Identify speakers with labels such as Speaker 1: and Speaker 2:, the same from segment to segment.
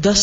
Speaker 1: 10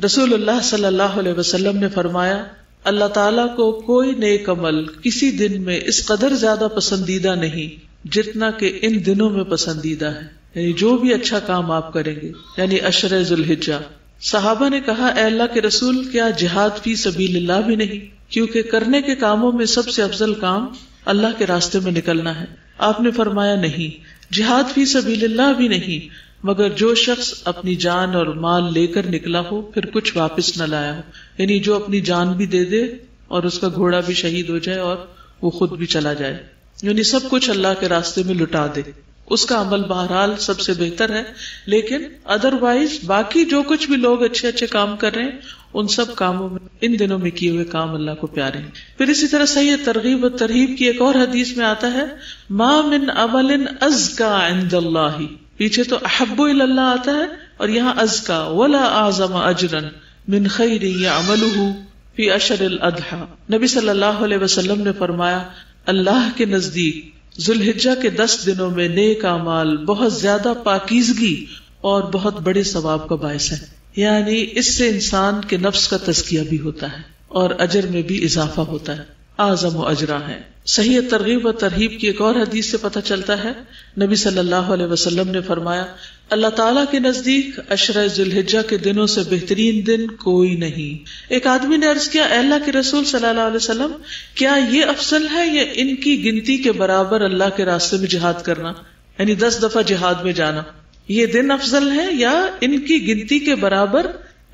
Speaker 1: رسول اللہ صلی اللہ علیہ وسلم نے فرمایا اللہ تعالیٰ کو کوئی نیک عمل کسی دن میں اس قدر زیادہ پسندیدہ نہیں جتنا کہ ان دنوں میں پسندیدہ ہے، یعنی جو بھی اچھا کام آپ کریں گے، یعنی عشر ذو الحجہ۔ صحابہ نے کہا اے اللہ کے رسول کیا جہاد فی سبیل اللہ بھی نہیں؟ کیونکہ کرنے کے کاموں میں سب سے افضل کام اللہ کے راستے میں نکلنا ہے۔ آپ نے فرمایا نہیں، جہاد فی سبیل اللہ بھی نہیں، مگر جو شخص اپنی جان اور مال لے کر نکلا ہو پھر کچھ واپس نہ لایا ہو، یعنی جو اپنی جان بھی دے دے اور اس کا گھوڑا بھی شہید ہو جائے اور وہ خود بھی چلا جائے، یعنی سب کچھ اللہ کے راستے میں لٹا دے، اس کا عمل بہرحال سب سے بہتر ہے۔ لیکن ادروائز باقی جو کچھ بھی لوگ اچھے اچھے کام کر رہے ہیں ان سب کاموں میں ان دنوں میں کیے ہوئے کام اللہ کو پیارے ہیں۔ پھر اسی طرح صحیح ترغیب و ترہیب کی ایک اور حدیث میں آتا ہے ما من عمل ازکا عند اللہ، پیچھے تو احب الی اللہ آتا ہے اور یہاں ازکا ولا اعظم اجرا من خیر یعملہ فی عشر الاضحی۔ نبی صلی اللہ علیہ وسلم نے فرمایا اللہ کے نزدیک ذوالحجہ کے 10 دنوں میں نیک اعمال بہت زیادہ پاکیزگی اور بہت بڑے ثواب کا باعث ہے، یعنی اس سے انسان کے نفس کا تزکیہ بھی ہوتا ہے اور اجر میں بھی اضافہ ہوتا ہے، اعظم و اجرا ہے۔ صحیح ترغیب و ترہیب کی ایک اور حدیث سے پتہ چلتا ہے نبی صلی اللہ علیہ وسلم نے فرمایا اللہ تعالیٰ کے نزدیک عشرہ ذوالحجہ کے دنوں سے بہترین دن کوئی نہیں۔ ایک آدمی نے عرض کیا اے اللہ کے رسول صلی اللہ علیہ وسلم کیا یہ افضل ہے یا ان کی گنتی کے برابر اللہ کے راستے میں جہاد کرنا، یعنی 10 دفعہ جہاد میں جانا، یہ دن افضل ہے یا ان کی گنتی کے برابر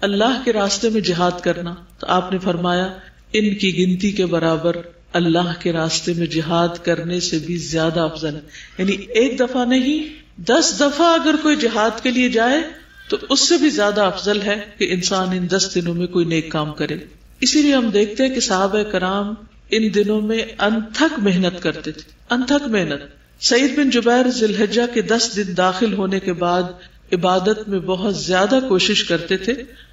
Speaker 1: اللہ کے راستے میں جہاد کرنا؟ تو آپ نے فرمایا ان کی گنتی کے برابر اللہ کے راستے میں جہاد کرنے سے بھی زیادہ افضل ہے، یعنی ایک دفعہ نہیں 10 دفعہ اگر کوئی جہاد کے لیے جائے تو اس سے بھی زیادہ افضل ہے کہ انسان ان 10 دنوں میں کوئی نیک کام کرے۔ اسی لیے ہم دیکھتے ہیں کہ صحابہ کرام ان دنوں میں انتھک محنت کرتے تھے، انتھک محنت۔ سعید بن جبیر ذی الحجہ کے 10 دن داخل ہونے کے بعد عبادت میں بہت زیادہ کوشش کرتے تھے،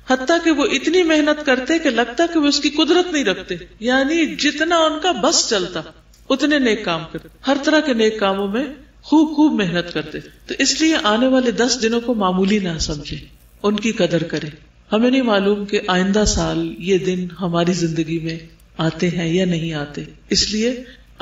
Speaker 1: حتیٰ کہ وہ اتنی محنت کرتے کہ لگتا کہ وہ اس کی قدرت نہیں رکھتے، یعنی جتنا ان کا بس چلتا اتنے نیک کام کرتے، ہر طرح کے نیک کاموں میں خوب محنت کرتے۔ تو اس لیے آنے والے 10 دنوں کو معمولی نہ سمجھے، ان کی قدر کریں۔ ہمیں نہیں معلوم کہ آئندہ سال یہ دن ہماری زندگی میں آتے ہیں یا نہیں آتے، اس لیے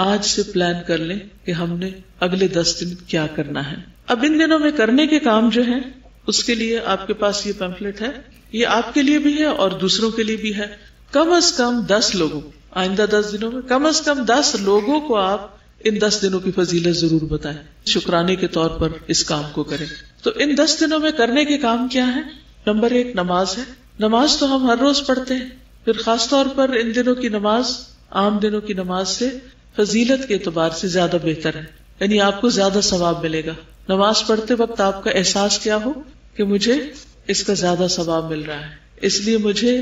Speaker 1: آج سے پلان کر لیں کہ ہم نے اگلے 10 دن کیا کرنا ہے۔ اب ان دنوں میں کرنے کے کام جو ہیں اس کے لیے آپ کے پاس یہ پیمفلٹ ہے، یہ آپ کے لیے بھی ہے اور دوسروں کے لیے بھی ہے۔ کم از کم 10 لوگوں، آئندہ 10 دنوں میں کم از کم 10 لوگوں کو آپ ان 10 دنوں کی فضیلت ضرور بتائیں، شکرانے کے طور پر اس کام کو کریں۔ تو ان 10 دنوں میں کرنے کے کام کیا ہیں؟ نمبر 1 نماز ہے۔ نماز تو ہم ہر روز پڑھتے ہیں، پھر خاص طور پر ان دنوں کی نماز عام دنوں کی نماز سے فضیلت کے اعتبار سے زیادہ بہتر ہے، یعنی آپ کو زیادہ ثواب ملے گا۔ نماز پڑھتے وقت آپ کا احساس کیا ہو کہ مجھے اس کا زیادہ ثواب مل رہا ہے، اس لیے مجھے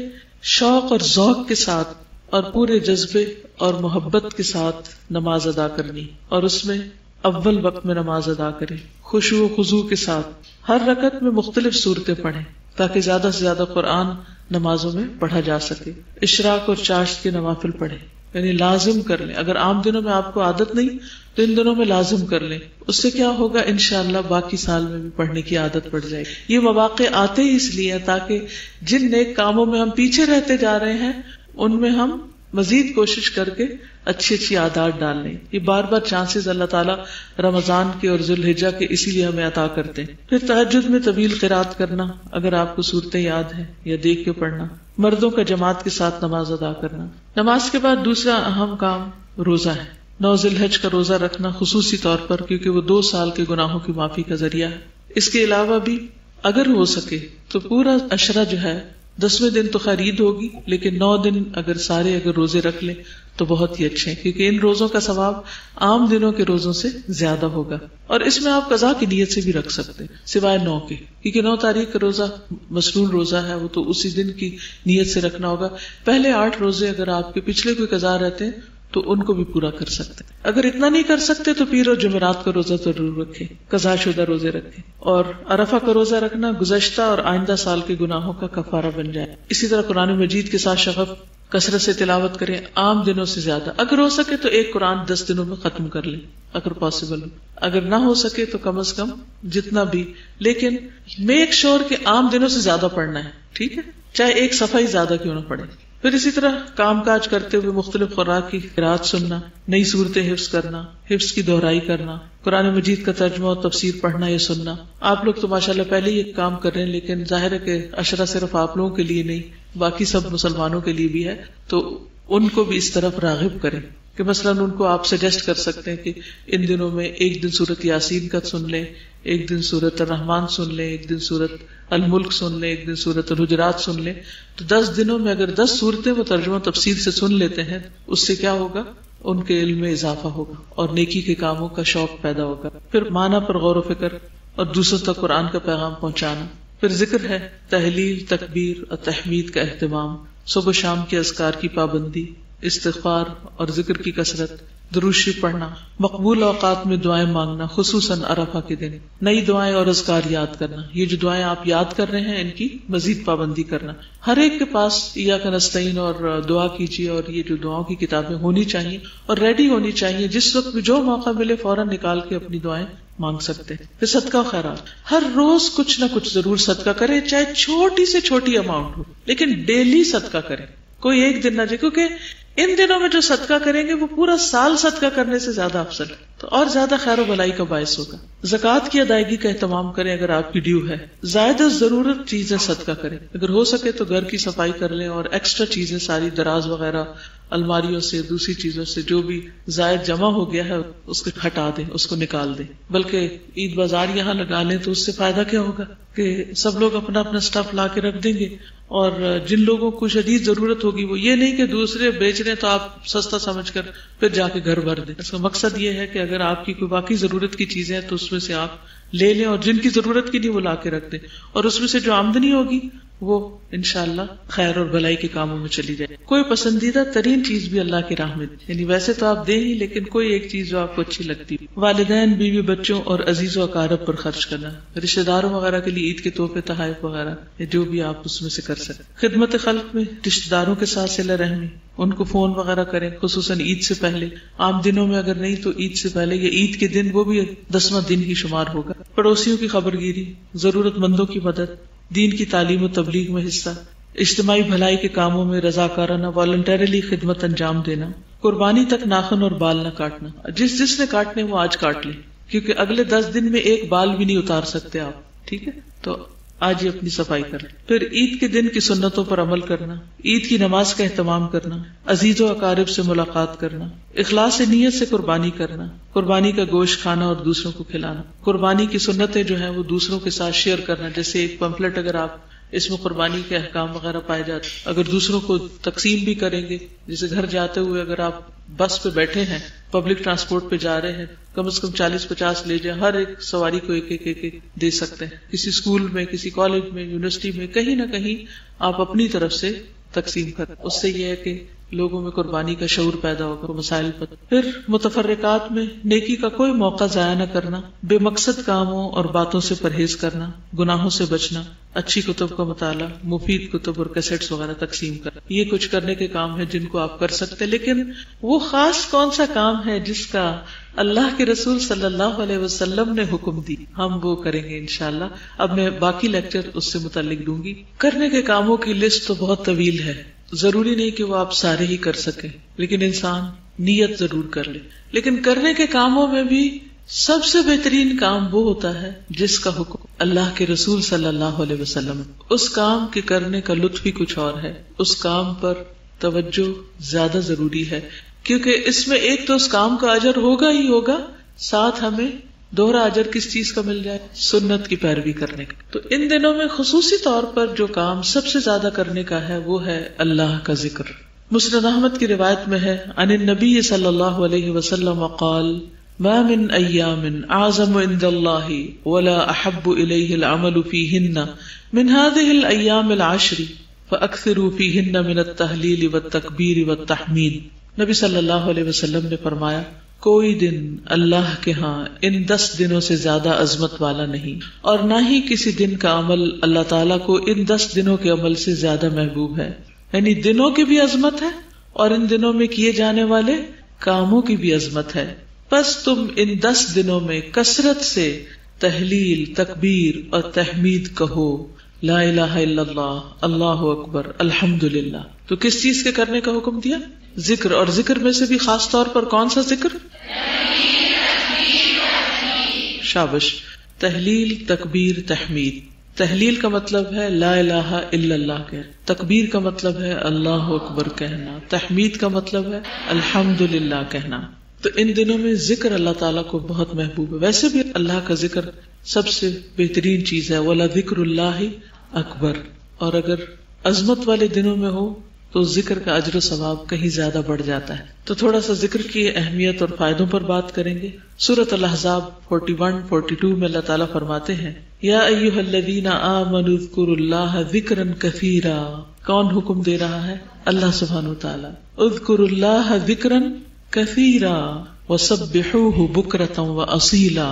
Speaker 1: شوق اور ذوق کے ساتھ اور پورے جذبے اور محبت کے ساتھ نماز ادا کرنی، اور اس میں اول وقت میں نماز ادا کریں، خشوع و خضوع کے ساتھ ہر رکعت میں مختلف صورتیں پڑھیں تاکہ زیادہ سے زیادہ قرآن نمازوں میں پڑھا جا سکے۔ اشراق اور چاشت کے نوافل پڑھیں، یعنی لازم کر لیں۔ اگر عام دنوں میں آپ کو عادت نہیں تو ان دنوں میں لازم کر لیں، اس سے کیا ہوگا انشاءاللہ باقی سال میں بھی پڑھنے کی عادت پڑ جائے گی۔ یہ مواقع آتے ہی اس لیے تاکہ جن نیک کاموں میں ہم پیچھے رہتے جا رہے ہیں ان میں ہم مزید کوشش کر کے اچھی عادات ڈال لیں۔ یہ بار بار چانسز اللہ تعالیٰ رمضان کے اور ذوالحجہ کے اسی لیے ہمیں عطا کرتے ہیں۔ پھر تہجد میں طویل قرات کرنا، اگر آپ کو صورتیں یاد ہیں، یا دیکھ کے پڑھنا۔ مردوں کا جماعت کے ساتھ نماز ادا کرنا۔ نماز کے بعد دوسرا اہم کام روزہ ہے۔ 9 ذوالحجہ کا روزہ رکھنا خصوصی طور پر، کیونکہ وہ 2 سال کے گناہوں کی معافی کا ذریعہ ہے۔ اس کے علاوہ بھی اگر ہو سکے تو پورا عشرہ جو ہے 10ویں دن تو خرید ہوگی، لیکن 9 دن اگر روزے رکھ لیں تو بہت ہی اچھے ہیں، کیونکہ ان روزوں کا ثواب عام دنوں کے روزوں سے زیادہ ہوگا۔ اور اس میں آپ قضا کی نیت سے بھی رکھ سکتے ہیں سوائے 9 کے، کیونکہ 9 تاریخ کا روزہ مسنون روزہ ہے، وہ تو اسی دن کی نیت سے رکھنا ہوگا۔ پہلے 8 روزے اگر آپ کے پچھلے کوئی قضا رہتے ہیں تو ان کو بھی پورا کر سکتے ہیں۔ اگر اتنا نہیں کر سکتے تو پیر اور جمعرات کا روزہ ضرور رکھیں، قضا شدہ روزے رکھیں۔ اور عرفہ کا روزہ رکھنا گزشتہ اور آئندہ سال کے گناہوں کا کفارہ بن جائے۔ اسی طرح قرآن مجید کے ساتھ شغف کثرت سے تلاوت کریں، عام دنوں سے زیادہ۔ اگر ہو سکے تو ایک قرآن 10 دنوں میں ختم کر لیں اگر پاسبل ہو، اگر نہ ہو سکے تو کم از کم جتنا بھی، لیکن میک شور کہ عام دنوں سے زیادہ پڑھنا ہے، ٹھیک ہے۔ چاہے ایک صفحہ ہی زیادہ کیوں نہ پڑھے. پھر اسی طرح کام کاج کرتے ہوئے مختلف خوراک کی قرات سننا، نئی صورتیں حفظ کرنا، حفظ کی دہرائی کرنا، قرآن مجید کا ترجمہ اور تفسیر پڑھنا یا سننا. آپ لوگ تو ماشاءاللہ پہلے ہی ایک کام کر رہے ہیں، لیکن ظاہر ہے کہ عشرہ صرف آپ لوگوں کے لیے نہیں، باقی سب مسلمانوں کے لیے بھی ہے. تو ان کو بھی اس طرف راغب کریں کہ مثلاً ان کو آپ سجیسٹ کر سکتے ہیں کہ ان دنوں میں ایک دن سورت یاسین کا سن لیں، ایک دن سورت الرحمن سن لیں، ایک دن سورت الملک سن لیں، ایک دن سورت الحجرات سن لیں. تو 10 دنوں میں اگر 10 صورتیں وہ ترجمہ تفسیر سے سن لیتے ہیں، اس سے کیا ہوگا؟ ان کے علم میں اضافہ ہوگا اور نیکی کے کاموں کا شوق پیدا ہوگا. پھر معنی پر غور و فکر اور دوسروں تک قرآن کا پیغام پہنچانا. پھر ذکر ہے، تحلیل، تکبیر اور تحمید کا اہتمام، صبح شام کے اذکار کی پابندی، استغفار اور ذکر کی کثرت، درود شریف پڑھنا، مقبول اوقات میں دعائیں مانگنا، خصوصاً عرفہ کے دن، نئی دعائیں اور اذکار یاد کرنا. یہ جو دعائیں آپ یاد کر رہے ہیں ان کی مزید پابندی کرنا. ہر ایک کے پاس ایاک نستعین اور دعا کیجیے، اور یہ جو دعاؤں کی کتابیں ہونی چاہیے اور ریڈی ہونی چاہیے، جس وقت بھی جو موقع ملے فوراً نکال کے اپنی دعائیں مانگ سکتے ہیں. پھر صدقہ و خیرات، ہر روز کچھ نہ کچھ ضرور صدقہ کریں، چاہے چھوٹی سے چھوٹی اماؤنٹ ہو، لیکن ڈیلی صدقہ کریں، کوئی ایک دن نہ جائے، کیونکہ ان دنوں میں جو صدقہ کریں گے وہ پورا سال صدقہ کرنے سے زیادہ افضل ہے، تو اور زیادہ خیر و بھلائی کا باعث ہوگا. زکوٰۃ کی ادائیگی کا اہتمام کریں اگر آپ کی ڈیو ہے. زائد ضرورت چیزیں صدقہ کریں، اگر ہو سکے تو گھر کی صفائی کر لیں، اور ایکسٹرا چیزیں ساری دراز وغیرہ، الماریوں سے، دوسری چیزوں سے جو بھی زائد جمع ہو گیا ہے اس کو ہٹا دیں، اس کو نکال دیں. بلکہ عید بازار یہاں لگا لیں تو اس سے فائدہ کیا ہوگا کہ سب لوگ اپنا اپنا اسٹف لا کے رکھ دیں گے، اور جن لوگوں کو شدید ضرورت ہوگی وہ یہ نہیں کہ دوسرے بیچ رہے تو آپ سستا سمجھ کر پھر جا کے گھر بھر دیں. اس کا مقصد یہ ہے کہ اگر آپ کی کوئی باقی ضرورت کی چیزیں ہیں تو اس میں سے آپ لے لیں، اور جن کی ضرورت کی نہیں وہ لا کے رکھ دیں، اور اس میں سے جو آمدنی ہوگی وہ انشاءاللہ خیر اور بھلائی کے کاموں میں چلی جائے. کوئی پسندیدہ ترین چیز بھی اللہ کی راہ میں، یعنی ویسے تو آپ دیں ہی، لیکن کوئی ایک چیز جو آپ کو اچھی لگتی. والدین، بیوی بچوں اور عزیز و اقارب پر خرچ کرنا، رشتہ داروں وغیرہ کے لیے عید کے تحفے، تحائف وغیرہ، یا جو بھی آپ اس میں سے کر سکیں. خدمت خلق میں رشتہ داروں کے ساتھ صلہ رحمی، ان کو فون وغیرہ کریں، خصوصاً عید سے پہلے. عام دنوں میں اگر نہیں تو عید سے پہلے یا عید کے دن، وہ بھی 10واں دن ہی شمار ہوگا. پڑوسیوں کی خبرگیری، ضرورت مندوں کی مدد، دین کی تعلیم و تبلیغ میں حصہ، اجتماعی بھلائی کے کاموں میں رضاکارانہ والنٹریلی خدمت انجام دینا. قربانی تک ناخن اور بال نہ کاٹنا، جس نے کاٹنے وہ آج کاٹ لیں، کیونکہ اگلے 10 دن میں ایک بال بھی نہیں اتار سکتے آپ. ٹھیک ہے، تو آج ہی اپنی صفائی کریں. پھر عید کے دن کی سنتوں پر عمل کرنا، عید کی نماز کا اہتمام کرنا، عزیز و اقارب سے ملاقات کرنا، اخلاص نیت سے قربانی کرنا، قربانی کا گوشت کھانا اور دوسروں کو کھلانا. قربانی کی سنتیں جو ہیں وہ دوسروں کے ساتھ شیئر کرنا، جیسے ایک پمفلٹ اگر آپ اس میں قربانی کے احکام وغیرہ پائے جاتے، اگر دوسروں کو تقسیم بھی کریں گے، جیسے گھر جاتے ہوئے اگر آپ بس پہ بیٹھے ہیں، پبلک ٹرانسپورٹ پہ جا رہے ہیں، کم از کم 40-50 لے جائیں، ہر ایک سواری کو ایک دے سکتے ہیں. کسی اسکول میں، کسی کالج میں، یونیورسٹی میں، کہیں نہ کہیں آپ اپنی طرف سے تقسیم کریں. اس سے یہ ہے کہ لوگوں میں قربانی کا شعور پیدا ہوگا مسائل پر. پھر متفرقات میں نیکی کا کوئی موقع ضائع نہ کرنا، بے مقصد کاموں اور باتوں سے پرہیز کرنا، گناہوں سے بچنا، اچھی کتب کا مطالعہ، مفید کتب اور کیسٹس وغیرہ تقسیم کرنا. یہ کچھ کرنے کے کام ہیں جن کو آپ کر سکتے، لیکن وہ خاص کون سا کام ہے جس کا اللہ کے رسول صلی اللہ علیہ وسلم نے حکم دی، ہم وہ کریں گے انشاءاللہ. اب میں باقی لیکچر اس سے متعلق دوں گی. کرنے کے کاموں کی لسٹ تو بہت طویل ہے، ضروری نہیں کہ وہ آپ سارے ہی کر سکیں، لیکن انسان نیت ضرور کر لے. لیکن کرنے کے کاموں میں بھی سب سے بہترین کام وہ ہوتا ہے جس کا حکم اللہ کے رسول صلی اللہ علیہ وسلم. اس کام کے کرنے کا لطف ہی کچھ اور ہے، اس کام پر توجہ زیادہ ضروری ہے، کیونکہ اس میں ایک تو اس کام کا اجر ہوگا ہی ہوگا، ساتھ ہمیں دوہرا اجر کس چیز کا مل جائے؟ سنت کی پیروی کرنے کا. تو ان دنوں میں خصوصی طور پر جو کام سب سے زیادہ کرنے کا ہے وہ ہے اللہ کا ذکر. مسند احمد کی روایت میں ہے، عن النبی صلی اللہ علیہ وسلم قال ما من ایام اعظم عند اللہ ولا احب الیہ العمل فیہن من هذه الایام العشر فاکثروا فیہن من التہلیل والتکبیر والتحمید. نبی صلی اللہ علیہ وسلم نے فرمایا، کوئی دن اللہ کے ہاں ان 10 دنوں سے زیادہ عظمت والا نہیں، اور نہ ہی کسی دن کا عمل اللہ تعالیٰ کو ان 10 دنوں کے عمل سے زیادہ محبوب ہے. یعنی دنوں کی بھی عظمت ہے اور ان دنوں میں کیے جانے والے کاموں کی بھی عظمت ہے. بس تم ان 10 دنوں میں کثرت سے تحلیل، تکبیر اور تحمید کہو، لا الہ الا اللہ، اللہ اکبر، الحمدللہ. تو کس چیز کے کرنے کا حکم دیا؟ ذکر. اور ذکر میں سے بھی خاص طور پر کون سا ذکر؟ شابش. تحلیل، تکبیر، تحمید. تحلیل کا مطلب ہے لا الہ الا اللہ کہنا، تکبیر کا مطلب ہے اللہ اکبر کہنا، تحمید کا مطلب ہے الحمدللہ کہنا. تو ان دنوں میں ذکر اللہ تعالیٰ کو بہت محبوب ہے. ویسے بھی اللہ کا ذکر سب سے بہترین چیز ہے. وَلَذِكْرُ اللَّهِ اکبر. اور اگر عظمت والے دنوں میں ہو تو ذکر کا اجر و ثواب کہیں زیادہ بڑھ جاتا ہے. تو تھوڑا سا ذکر کی اہمیت اور فائدوں پر بات کریں گے. سورۃ الاحزاب 41-42 میں اللہ تعالیٰ فرماتے ہیں یا ایھا الذین آمنوا اذکروا اللہ ذکرا کثیرا. کون حکم دے رہا ہے؟ اللہ سبحانہ وتعالیٰ. اذکروا اللہ ذکرا کثیرا وسبحوہ بکرۃ واصیلا.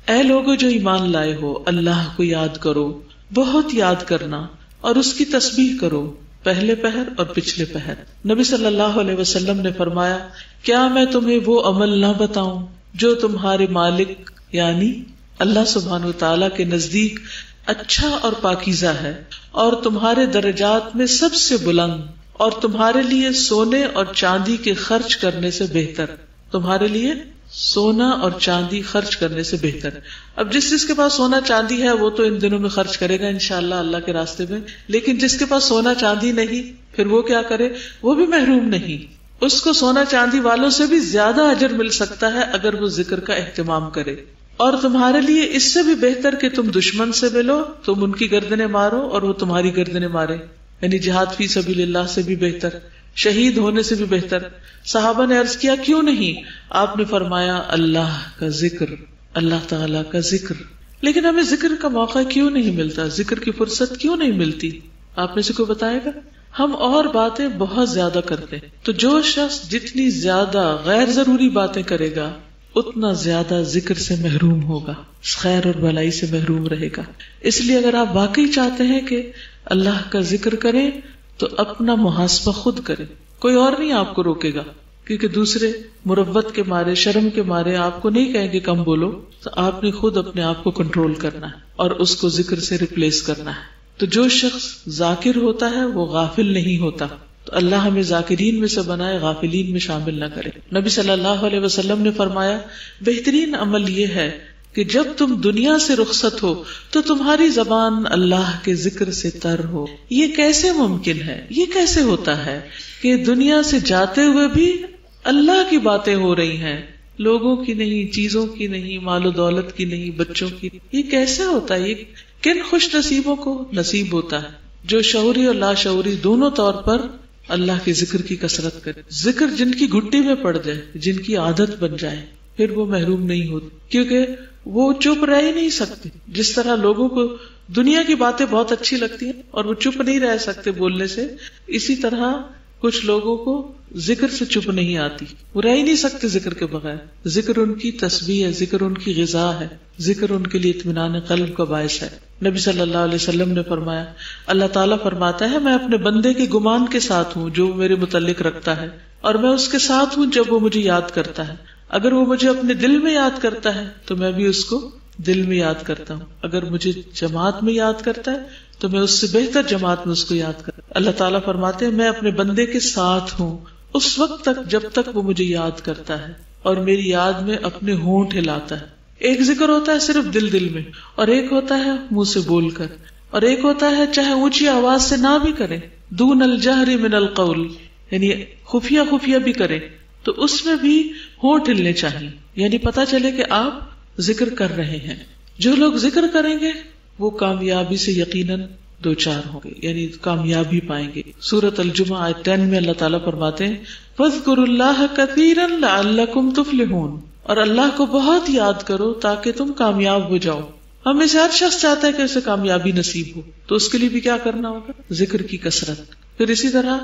Speaker 1: اے لوگو جو ایمان لائے ہو، اللہ کو یاد کرو، بہت یاد کرنا، اور اس کی تسبیح کرو پہلے پہر اور پچھلے پہر. نبی صلی اللہ علیہ وسلم نے فرمایا کیا میں تمہیں وہ عمل نہ بتاؤں جو تمہارے مالک یعنی اللہ سبحانہ وتعالیٰ کے نزدیک اچھا اور پاکیزہ ہے، اور تمہارے درجات میں سب سے بلند، اور تمہارے لیے سونے اور چاندی کے خرچ کرنے سے بہتر. تمہارے لیے سونا اور چاندی خرچ کرنے سے بہتر. اب جس کے پاس سونا چاندی ہے وہ تو ان دنوں میں خرچ کرے گا انشاءاللہ اللہ کے راستے میں، لیکن جس کے پاس سونا چاندی نہیں پھر وہ کیا کرے؟ وہ بھی محروم نہیں. اس کو سونا چاندی والوں سے بھی زیادہ اجر مل سکتا ہے اگر وہ ذکر کا اہتمام کرے. اور تمہارے لیے اس سے بھی بہتر کہ تم دشمن سے ملو، تم ان کی گردنیں مارو اور وہ تمہاری گردنیں مارے. یعنی جہاد فی سبیل اللہ سے بھی بہتر، شہید ہونے سے بھی بہتر. صحابہ نے عرض کیا کیوں نہیں؟ آپ نے فرمایا اللہ کا ذکر، اللہ تعالیٰ کا ذکر. لیکن ہمیں ذکر کا موقع کیوں نہیں ملتا؟ ذکر کی فرصت کیوں نہیں ملتی؟ آپ میں سے کوئی بتائے گا؟ ہم اور باتیں بہت زیادہ کرتے ہیں. تو جو شخص جتنی زیادہ غیر ضروری باتیں کرے گا اتنا زیادہ ذکر سے محروم ہوگا، خیر اور بھلائی سے محروم رہے گا. اس لیے اگر آپ واقعی چاہتے ہیں کہ اللہ کا ذکر کریں تو اپنا محاسبہ خود کریں. کوئی اور نہیں آپ کو روکے گا، کیونکہ دوسرے مروت کے مارے، شرم کے مارے آپ کو نہیں کہیں گے کم بولو. تو آپ نے خود اپنے آپ کو کنٹرول کرنا ہے اور اس کو ذکر سے ریپلیس کرنا ہے. تو جو شخص ذاکر ہوتا ہے وہ غافل نہیں ہوتا. تو اللہ ہمیں ذاکرین میں سے بنائے، غافلین میں شامل نہ کرے. نبی صلی اللہ علیہ وسلم نے فرمایا بہترین عمل یہ ہے کہ جب تم دنیا سے رخصت ہو تو تمہاری زبان اللہ کے ذکر سے تر ہو. یہ کیسے ممکن ہے؟ یہ کیسے ہوتا ہے کہ دنیا سے جاتے ہوئے بھی اللہ کی باتیں ہو رہی ہیں، لوگوں کی نہیں، چیزوں کی نہیں، مال و دولت کی نہیں، بچوں کی. یہ کیسے ہوتا ہے؟ یہ کن خوش نصیبوں کو نصیب ہوتا ہے جو شعوری اور لاشعوری دونوں طور پر اللہ کے ذکر کی کثرت کرے. ذکر جن کی گھٹی میں پڑ جائے، جن کی عادت بن جائے، پھر وہ محروم نہیں ہوتے، کیونکہ وہ چپ رہ ہی نہیں سکتے. جس طرح لوگوں کو دنیا کی باتیں بہت اچھی لگتی ہیں اور وہ چپ نہیں رہ سکتے بولنے سے، اسی طرح کچھ لوگوں کو ذکر سے چپ نہیں آتی، وہ رہ ہی نہیں سکتے ذکر کے بغیر. ذکر ان کی تسبیح ہے، ذکر ان کی غذا ہے، ذکر ان کے لیے اطمینان قلب کا باعث ہے. نبی صلی اللہ علیہ وسلم نے فرمایا اللہ تعالیٰ فرماتا ہے میں اپنے بندے کے گمان کے ساتھ ہوں جو میرے متعلق رکھتا ہے، اور میں اس کے ساتھ ہوں جب وہ مجھے یاد کرتا ہے. اگر وہ مجھے اپنے دل میں یاد کرتا ہے تو میں بھی اس کو دل میں یاد کرتا ہوں. اگر مجھے جماعت میں یاد کرتا ہے تو میں اس سے بہتر جماعت میں اس کو یاد کرتا ہوں. اللہ تعالیٰ فرماتے ہیں میں اپنے بندے کے ساتھ ہوں اس وقت تک جب تک وہ مجھے یاد کرتا ہے اور میری یاد میں اپنے ہونٹ ہلاتا ہے. ایک ذکر ہوتا ہے صرف دل میں، اور ایک ہوتا ہے منہ سے بول کر، اور ایک ہوتا ہے چاہے اونچی آواز سے نہ بھی کرے، دون الجہر من القول، یعنی خفیہ خفیہ بھی کرے، تو اس میں بھی ہونٹ ہلنے چاہیے، یعنی پتا چلے کہ آپ ذکر کر رہے ہیں. جو لوگ ذکر کریں گے وہ کامیابی سے یقیناً دو چار ہوں گے، یعنی کامیابی پائیں گے. سورۃ الجمعہ آیت 10 میں اللہ تعالیٰ فرماتے ہیں فاذکروا اللہ کثیرا لعلکم تفلحون، اور اللہ کو بہت یاد کرو تاکہ تم کامیاب ہو جاؤ. ہم میں سے ہر شخص چاہتا ہے کہ اسے کامیابی نصیب ہو، تو اس کے لیے بھی کیا کرنا ہوگا؟ ذکر کی کثرت. پھر اسی طرح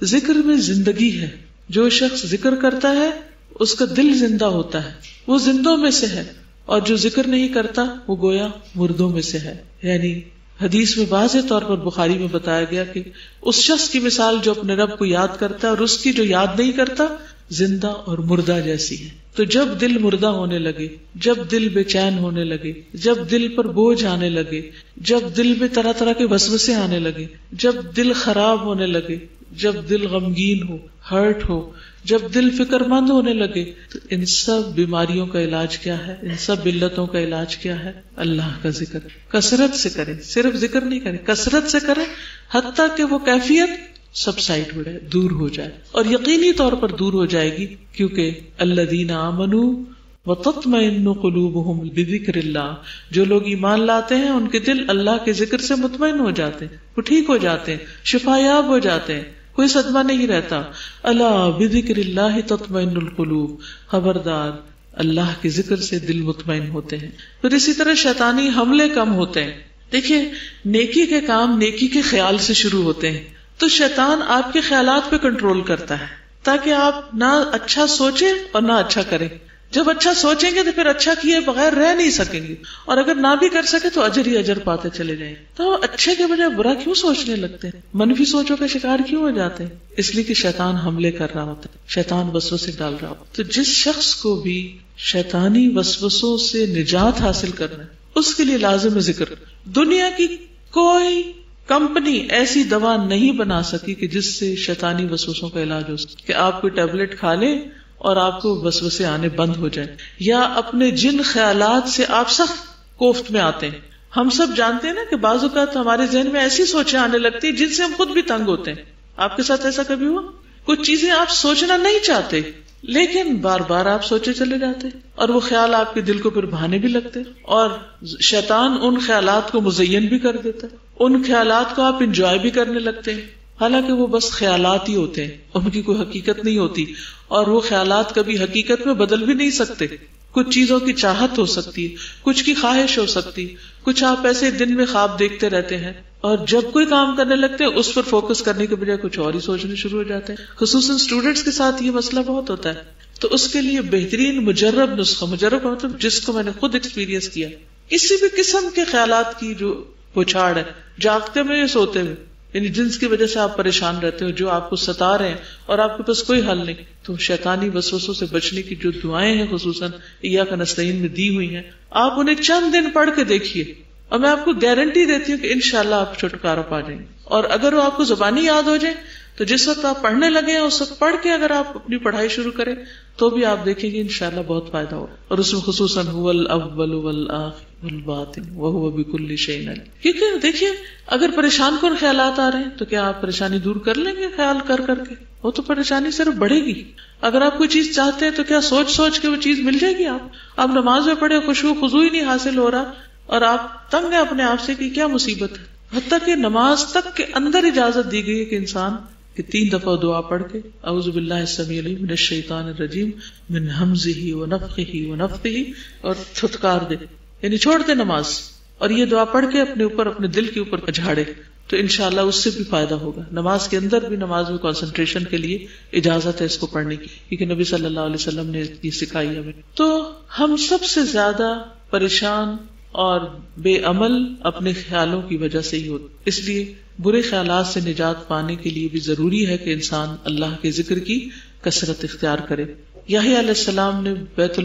Speaker 1: ذکر میں زندگی ہے. جو شخص ذکر کرتا ہے اس کا دل زندہ ہوتا ہے، وہ زندوں میں سے ہے، اور جو ذکر نہیں کرتا وہ گویا مردوں میں سے ہے. یعنی حدیث میں واضح طور پر بخاری میں بتایا گیا کہ اس شخص کی مثال جو اپنے رب کو یاد کرتا ہے اور اس کی جو یاد نہیں کرتا زندہ اور مردہ جیسی ہے. تو جب دل مردہ ہونے لگے، جب دل بے چین ہونے لگے، جب دل پر بوجھ آنے لگے، جب دل میں طرح طرح کے وسوسے آنے لگے، جب دل خراب ہونے لگے، جب دل غمگین ہو، ہرٹ ہو، جب دل فکر مند ہونے لگے، تو ان سب بیماریوں کا علاج کیا ہے؟ ان سب علتوں کا علاج کیا ہے؟ اللہ کا ذکر. کثرت سے کریں، صرف ذکر نہیں کریں، کثرت سے کریں حتیٰ کہ وہ کیفیت سبسائڈ ہو جائے، دور ہو جائے. اور یقینی طور پر دور ہو جائے گی، کیونکہ الذین آمنوا وتطمئن قلوبہم بذکر اللہ، جو لوگ ایمان لاتے ہیں ان کے دل اللہ کے ذکر سے مطمئن ہو جاتے ہیں، وہ ٹھیک ہو جاتے ہیں، شفایاب ہو جاتے ہیں، کوئی صدمہ نہیں رہتا. الا بذکر اللہ تطمئن القلوب، خبردار اللہ کے ذکر سے دل مطمئن ہوتے ہیں. پھر اسی طرح شیطانی حملے کم ہوتے ہیں. دیکھیے نیکی کے کام نیکی کے خیال سے شروع ہوتے ہیں، تو شیطان آپ کے خیالات پہ کنٹرول کرتا ہے تاکہ آپ نہ اچھا سوچیں اور نہ اچھا کریں. جب اچھا سوچیں گے تو پھر اچھا کیے بغیر رہ نہیں سکیں گے، اور اگر نہ بھی کر سکے تو اجر ہی اجر پاتے چلے جائیں. تو اچھے کے بجائے برا کیوں سوچنے لگتے ہیں؟ منفی سوچوں کا شکار کیوں ہو جاتے ہیں؟ اس لیے کہ شیطان حملے کر رہا ہوتا ہے، شیطان وسوسے ڈال رہا ہوتا ہے. تو جس شخص کو بھی شیطانی وسوسوں سے نجات حاصل کرنا ہے اس کے لیے لازم ہے ذکر. دنیا کی کوئی کمپنی ایسی دوا نہیں بنا سکی کہ جس سے شیطانی وسوسوں کا علاج ہو سکے کہ آپ کوئی ٹیبلٹ کھا لیں اور آپ کو وسوسے آنے بند ہو جائیں، یا اپنے جن خیالات سے آپ سخت کوفت میں آتے ہیں. ہم سب جانتے ہیں نا کہ بعض اوقات ہمارے ذہن میں ایسی سوچیں آنے لگتی ہیں جن سے ہم خود بھی تنگ ہوتے ہیں. آپ کے ساتھ ایسا کبھی ہوا؟ کچھ چیزیں آپ سوچنا نہیں چاہتے لیکن بار بار آپ سوچے چلے جاتے، اور وہ خیال آپ کے دل کو پھر بھانے بھی لگتے، اور شیطان ان خیالات کو مزین بھی کر دیتا ہے، ان خیالات کو آپ انجوائے بھی کرنے لگتے ہیں، حالانکہ وہ بس خیالات ہی ہوتے ہیں، ان کی کوئی حقیقت نہیں ہوتی، اور وہ خیالات کبھی حقیقت میں بدل بھی نہیں سکتے. کچھ چیزوں کی چاہت ہو سکتی ہے، کچھ کی خواہش ہو سکتی، کچھ آپ ایسے دن میں خواب دیکھتے رہتے ہیں، اور جب کوئی کام کرنے لگتے ہیں اس پر فوکس کرنے کے بجائے کچھ اور ہی سوچنے شروع ہو جاتے ہیں. خصوصاً اسٹوڈینٹس کے ساتھ یہ مسئلہ بہت ہوتا ہے. تو اس کے لیے بہترین مجرب نسخہ، مجرب مطلب جس کو میں نے خود ایکسپیرینس کیا، کسی بھی قسم کے خیالات کی جو پچھاڑ ہے، جاگتے میں یا سوتے ہوئے، یعنی جنس کی وجہ سے آپ پریشان رہتے ہو، جو آپ کو ستا رہے ہیں اور آپ کے پاس کوئی حل نہیں، تو شیطانی وسوسوں سے بچنے کی جو دعائیں ہیں خصوصاً ایاک نستعین میں دی ہوئی ہیں، آپ انہیں چند دن پڑھ کے دیکھیے اور میں آپ کو گارنٹی دیتی ہوں کہ انشاءاللہ آپ چھٹکارا پا جائیں گے. اور اگر وہ آپ کو زبانی یاد ہو جائے تو جس وقت آپ پڑھنے لگے ہیں اس وقت پڑھ کے اگر آپ اپنی پڑھائی شروع کریں تو بھی آپ دیکھیں گے انشاءاللہ بہت فائدہ ہوگا. اور اس میں خصوصاً هو الاول والآخر والباطن وهو بكل شيء عليم. کیونکہ دیکھیے اگر پریشان کن خیالات آ رہے ہیں تو کیا آپ پریشانی دور کر لیں گے خیال کر کر کے؟ وہ تو پریشانی صرف بڑھے گی. اگر آپ کوئی چیز چاہتے ہیں تو کیا سوچ سوچ کے وہ چیز مل جائے گی؟ آپ نماز میں پڑھے خشوع خضوع ہی نہیں حاصل ہو رہا اور آپ تنگ ہیں اپنے آپ سے کہ کیا مصیبت ہے. حتیٰ کہ نماز تک کے اندر اجازت دی گئی ہے کہ انسان کہ 3 دفعہ دعا پڑھ کے اعوذ باللہ السمیع العلیم من الشیطان الرجیم من ہمزہ ونفخہ ونفثہ اور تھتکار دے، یعنی چھوڑ دے نماز اور یہ دعا پڑھ کے اپنے اوپر اپنے دل کے اوپر اجھاڑے تو انشاءاللہ اس سے بھی فائدہ ہوگا. نماز کے اندر بھی نماز میں کنسنٹریشن کے لیے اجازت ہے اس کو پڑھنے کی، کیونکہ نبی صلی اللہ علیہ وسلم نے یہ سکھائی ہمیں. تو ہم سب سے زیادہ پریشان اور بے عمل اپنے خیالوں کی وجہ سے ہی ہوتے، اس لیے برے خیالات سے نجات پانے کے لیے بھی ضروری ہے کہ انسان اللہ کے ذکر کی کثرت اختیار کرے. یحییٰ علیہ السلام نے بیت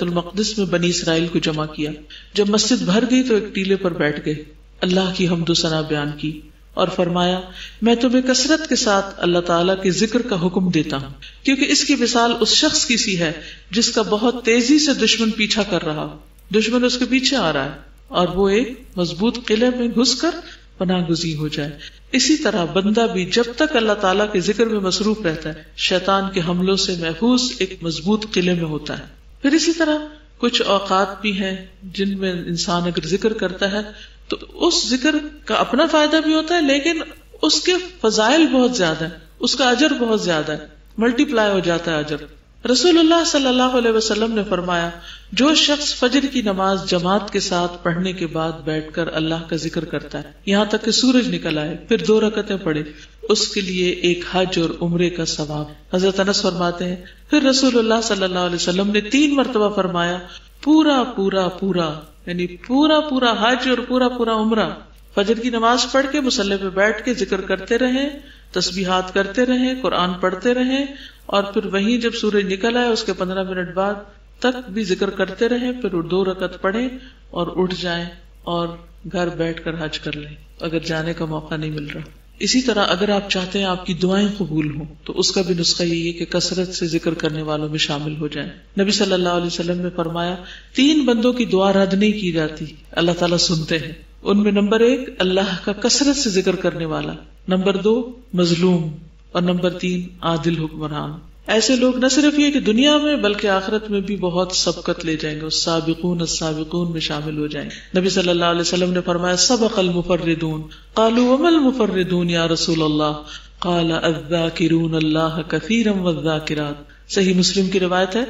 Speaker 1: المقدس میں بنی اسرائیل کو جمع کیا. جب مسجد بھر گئی تو ایک ٹیلے پر بیٹھ گئے، اللہ کی حمد و ثنا بیان کی اور فرمایا میں تمہیں کثرت کے ساتھ اللہ تعالیٰ کے ذکر کا حکم دیتا ہوں، کیونکہ اس کی مثال اس شخص کی سی ہے جس کا بہت تیزی سے دشمن پیچھا کر رہا ہو، دشمن اس کے پیچھے آ رہا ہے اور وہ ایک مضبوط قلعے میں گھس کر پناہ گزین ہو جائے. اسی طرح بندہ بھی جب تک اللہ تعالیٰ کے ذکر میں مصروف رہتا ہے شیطان کے حملوں سے محفوظ ایک مضبوط قلعے میں ہوتا ہے. پھر اسی طرح کچھ اوقات بھی ہیں جن میں انسان اگر ذکر کرتا ہے تو اس ذکر کا اپنا فائدہ بھی ہوتا ہے لیکن اس کے فضائل بہت زیادہ ہیں، اس کا اجر بہت زیادہ ہے، ملٹی پلائی ہو جاتا ہے اجر. رسول اللہ صلی اللہ علیہ وسلم نے فرمایا جو شخص فجر کی نماز جماعت کے ساتھ پڑھنے کے بعد بیٹھ کر اللہ کا ذکر کرتا ہے یہاں تک کہ سورج نکل آئے پھر 2 رکعتیں پڑھے اس کے لیے ایک حج اور عمرے کا ثواب. حضرت انس فرماتے ہیں پھر رسول اللہ صلی اللہ علیہ وسلم نے 3 مرتبہ فرمایا پورا پورا پورا، یعنی پورا پورا حج اور پورا پورا عمرہ. فجر کی نماز پڑھ کے مصلی پہ بیٹھ کے ذکر کرتے رہیں تسبیحات کرتے رہیں، قرآن پڑھتے رہیں، اور پھر وہیں جب سورج نکل آئے اس کے 15 منٹ بعد تک بھی ذکر کرتے رہیں، پھر 2 رکعت پڑھیں اور اٹھ جائیں اور گھر بیٹھ کر حج کر لیں اگر جانے کا موقع نہیں مل رہا۔ اسی طرح اگر آپ چاہتے ہیں آپ کی دعائیں قبول ہوں تو اس کا بھی نسخہ یہی ہے کہ کثرت سے ذکر کرنے والوں میں شامل ہو جائیں۔ نبی صلی اللہ علیہ وسلم نے فرمایا 3 بندوں کی دعا رد نہیں کی جاتی، اللہ تعالیٰ سنتے ہیں۔ ان میں نمبر 1 اللہ کا کثرت سے ذکر کرنے والا، نمبر 2 مظلوم، اور نمبر 3 عادل حکمران۔ ایسے لوگ نہ صرف یہ کہ دنیا میں بلکہ آخرت میں بھی بہت سبقت لے جائیں گے، السابقون السابقون میں شامل ہو جائیں گے۔ نبی صلی اللہ علیہ وسلم نے فرمایا سبق المفردون، قالوا وما المفردون یا رسول اللہ، قال الذاکرون اللہ کثیرا والذاکرات۔ صحیح مسلم کی روایت ہے،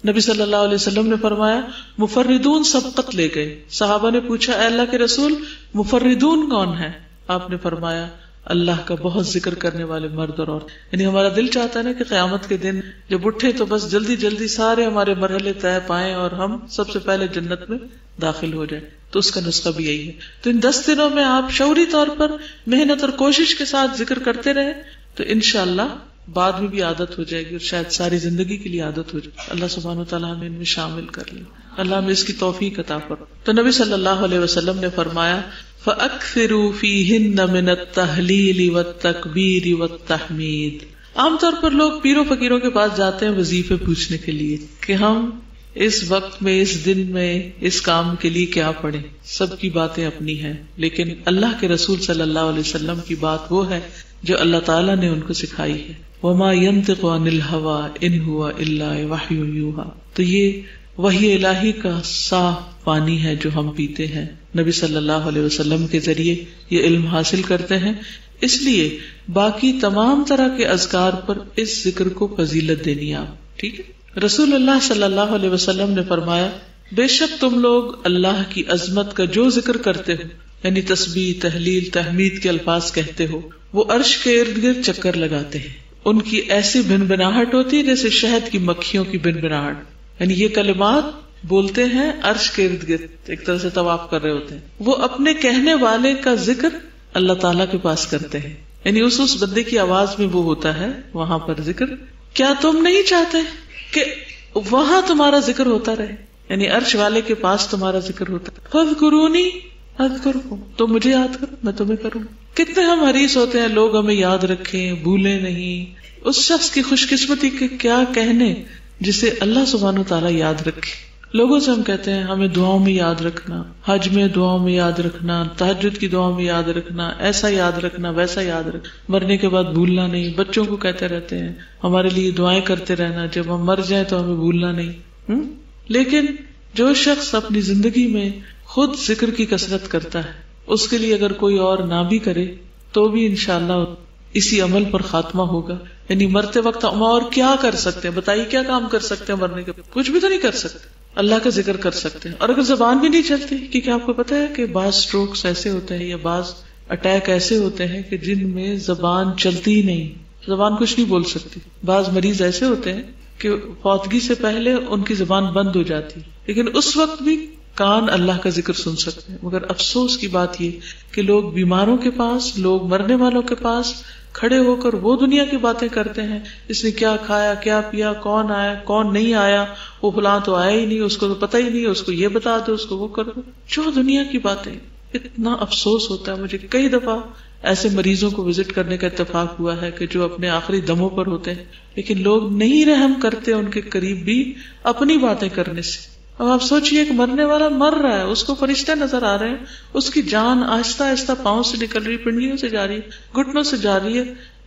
Speaker 1: نبی صلی اللہ علیہ وسلم نے فرمایا مفردون سبقت لے گئے۔ صحابہ نے پوچھا اے اللہ کے رسول مفردون کون ہے؟ آپ نے فرمایا اللہ کا بہت ذکر کرنے والے مرد اور عورت۔ یعنی ہمارا دل چاہتا ہے نا کہ قیامت کے دن جب اٹھے تو بس جلدی جلدی سارے ہمارے مرحلے طے پائیں اور ہم سب سے پہلے جنت میں داخل ہو جائیں، تو اس کا نسخہ بھی یہی ہے۔ تو ان 10 دنوں میں آپ شعوری طور پر محنت اور کوشش کے ساتھ ذکر کرتے رہے تو انشاءاللہ بعد میں بھی عادت ہو جائے گی، اور شاید ساری زندگی کے لیے عادت ہو جائے۔ اللہ سبحانہ وتعالیٰ ہمیں ان میں شامل کر لے، اللہ ہمیں اس کی توفیق عطا فرمائے۔ تو نبی صلی اللہ علیہ وسلم نے فرمایا فَأَكْثِرُوا فِيهِنَّ مِنَ التَّهْلِيلِ وَالتَّكْبِيرِ وَالتَّحْمِيدِ۔ عام طور پر لوگ پیروں فقیروں کے پاس جاتے ہیں وظیفے پوچھنے کے لیے کہ ہم اس وقت میں، اس دن میں، اس کام کے لیے کیا پڑھیں۔ سب کی باتیں اپنی ہیں، لیکن اللہ کے رسول صلی اللہ علیہ وسلم کی بات وہ ہے جو اللہ تعالیٰ نے ان کو سکھائی ہے۔ وَمَا يَنطِقُ عَنِ الْهَوَىٰ إِنْ هُوَ إِلَّا وَحْيٌ يُوحَىٰ۔ تو یہ وحی الہی کا صاف پانی ہے جو ہم پیتے ہیں، نبی صلی اللہ علیہ وسلم کے ذریعے یہ علم حاصل کرتے ہیں، اس لیے باقی تمام طرح کے اذکار پر اس ذکر کو فضیلت دینی آپ، ٹھیک ہے۔ رسول اللہ صلی اللہ علیہ وسلم نے فرمایا بے شک تم لوگ اللہ کی عظمت کا جو ذکر کرتے ہو، یعنی تسبیح، تہلیل، تحمید کے الفاظ کہتے ہو، وہ عرش کے ارد گرد چکر لگاتے ہیں، ان کی ایسی بھنبھناہٹ ہوتی ہے جیسے شہد کی مکھیوں کی بھنبھناہٹ، یعنی یہ کلمات بولتے ہیں عرش کے ارد گرد، ایک طرح سے طواف کر رہے ہوتے ہیں۔ وہ اپنے کہنے والے کا ذکر اللہ تعالیٰ کے پاس کرتے ہیں، یعنی اس بندے کی آواز میں وہ ہوتا ہے وہاں پر ذکر۔ کیا تم نہیں چاہتے کہ وہاں تمہارا ذکر ہوتا رہے، یعنی عرش والے کے پاس تمہارا ذکر ہوتا ہے؟ فاذکرونی اذکرکم، تو مجھے یاد کرو میں تمہیں کروں۔ کتنے ہم حریص ہوتے ہیں لوگ ہمیں یاد رکھیں، بھولیں نہیں۔ اس شخص کی خوش قسمتی کے کیا کہنے جسے اللہ سبحانہ وتعالیٰ یاد رکھے۔ لوگوں سے ہم کہتے ہیں ہمیں دعاؤں میں یاد رکھنا، حج میں دعاؤں میں یاد رکھنا، تہجد کی دعاؤں میں یاد رکھنا، ایسا یاد رکھنا، ویسا یاد رکھنا، مرنے کے بعد بھولنا نہیں۔ بچوں کو کہتے رہتے ہیں ہمارے لیے دعائیں کرتے رہنا، جب ہم مر جائیں تو ہمیں بھولنا نہیں۔ لیکن جو شخص اپنی زندگی میں خود ذکر کی کثرت کرتا ہے، اس کے لیے اگر کوئی اور نہ بھی کرے تو بھی انشاءاللہ اسی عمل پر خاتمہ ہوگا۔ یعنی مرتے وقت ہم اور کیا کر سکتے ہیں؟ بتائیے کیا کام کر سکتے ہیں مرنے کے بعد؟ کچھ بھی تو نہیں کر سکتے، اللہ کا ذکر کر سکتے ہیں۔ اور اگر زبان بھی نہیں چلتی، کیونکہ آپ کو پتا ہے کہ بعض سٹروکس ایسے ہوتے ہیں یا بعض اٹیک ایسے ہوتے ہیں کہ جن میں زبان چلتی ہی نہیں، زبان کچھ نہیں بول سکتی۔ بعض مریض ایسے ہوتے ہیں کہ فوتگی سے پہلے ان کی زبان بند ہو جاتی، لیکن اس وقت بھی کان اللہ کا ذکر سن سکتے ہیں۔ مگر افسوس کی بات یہ کہ لوگ بیماروں کے پاس، لوگ مرنے والوں کے پاس کھڑے ہو کر وہ دنیا کی باتیں کرتے ہیں، اس نے کیا کھایا، کیا پیا، کون آیا، کون نہیں آیا، وہ فلاں تو آیا ہی نہیں، اس کو تو پتہ ہی نہیں، اس کو یہ بتا دو، اس کو وہ کر دو، جو دنیا کی باتیں۔ اتنا افسوس ہوتا ہے مجھے، کئی دفعہ ایسے مریضوں کو وزٹ کرنے کا اتفاق ہوا ہے کہ جو اپنے آخری دموں پر ہوتے ہیں، لیکن لوگ نہیں رحم کرتے ان کے قریب بھی اپنی باتیں کرنے سے۔ اب آپ سوچئے کہ مرنے والا مر رہا ہے، اس کو فرشتے نظر آ رہے ہیں، اس کی جان آہستہ آہستہ پاؤں سے نکل رہی، پنڈلیوں سے جا رہی ہے، گھٹنوں سے جا رہی ہے،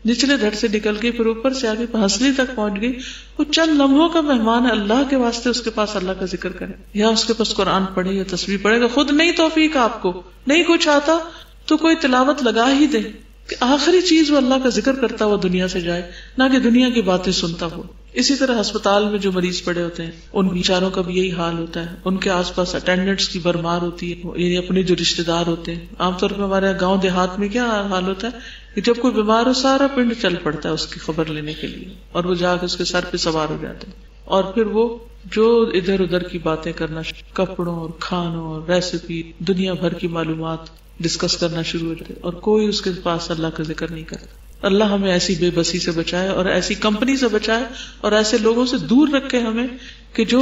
Speaker 1: نچلے دھڑ سے نکل گئی، پھر اوپر سے آگے ہنسلی تک پہنچ گئی۔ وہ چند لمحوں کا مہمان ہے، اللہ کے واسطے اس کے پاس اللہ کا ذکر کرے، یا اس کے پاس قرآن پڑھے یا تسبیح پڑھے گا۔ خود نہیں توفیق آپ کو، نہیں کچھ آتا تو کوئی تلاوت لگا ہی دے کہ آخری چیز وہ اللہ کا ذکر کرتا ہوا دنیا سے جائے، نہ کہ دنیا کی باتیں سنتا ہو۔ اسی طرح ہسپتال میں جو مریض پڑے ہوتے ہیں ان بیچاروں کا بھی یہی حال ہوتا ہے، ان کے آس پاس اٹینڈنٹس کی بھرمار ہوتی ہے، یعنی اپنے جو رشتے دار ہوتے ہیں۔ عام طور پر ہمارے گاؤں دیہات میں کیا حال ہوتا ہے کہ جب کوئی بیمار ہو سارا پنڈ چل پڑتا ہے اس کی خبر لینے کے لیے، اور وہ جا کے اس کے سر پہ سوار ہو جاتے ہیں، اور پھر وہ جو ادھر ادھر کی باتیں کرنا، کپڑوں اور کھانوں اور ریسیپی، دنیا بھر کی معلومات ڈسکس کرنا شروع ہو جاتے، اور کوئی اس کے پاس اللہ کا ذکر نہیں کرتا۔ اللہ ہمیں ایسی بے بسی سے بچائے اور ایسی کمپنی سے بچائے اور ایسے لوگوں سے دور رکھے ہمیں کہ جو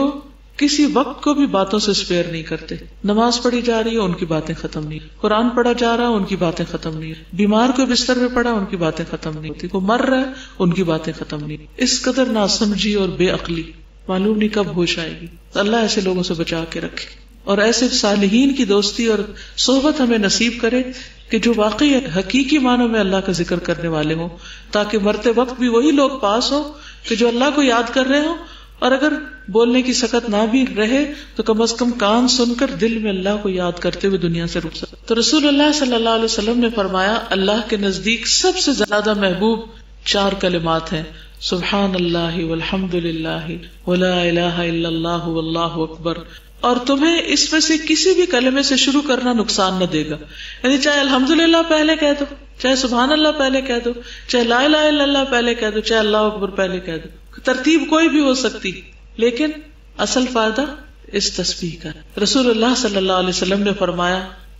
Speaker 1: کسی وقت کو بھی باتوں سے اسپیئر نہیں کرتے. نماز پڑھی جا رہی ہے ان کی باتیں ختم نہیں, قرآن پڑھا جا رہا ہے ان کی باتیں ختم نہیں, بیمار کو بستر میں پڑا ان کی باتیں ختم نہیں ہوتی, کوئی مر رہا ہے ان کی باتیں ختم نہیں. اس قدر ناسمجھی اور بے عقلی, معلوم نہیں کب ہوش آئے گی. اللہ ایسے لوگوں سے بچا کے رکھے اور ایسے صالحین کی دوستی اور صحبت ہمیں نصیب کرے کہ جو واقعی حقیقی معنوں میں اللہ کا ذکر کرنے والے ہوں, تاکہ مرتے وقت بھی وہی لوگ پاس ہوں کہ جو اللہ کو یاد کر رہے ہوں, اور اگر بولنے کی سکت نہ بھی رہے تو کم از کم کان سن کر دل میں اللہ کو یاد کرتے ہوئے دنیا سے رک سکتے. تو رسول اللہ صلی اللہ علیہ وسلم نے فرمایا اللہ کے نزدیک سب سے زیادہ محبوب 4 کلمات ہیں, سبحان اللہ والحمد للہ ولا الہ الا اللہ واللہ اکبر. اور تمہیں اس میں سے کسی بھی کلمے سے شروع کرنا نقصان نہ دے گا, یعنی چاہے الحمدللہ پہلے کہہ دو, چاہے سبحان اللہ پہلے کہہ دو, چاہے لا الہ الا اللہ پہلے کہہ دو, چاہے اللہ اکبر پہلے کہہ دو, ترتیب کوئی بھی ہو سکتی, لیکن اصل فائدہ اس تسبیح کا. رسول اللہ صلی اللہ علیہ وسلم نے فرمایا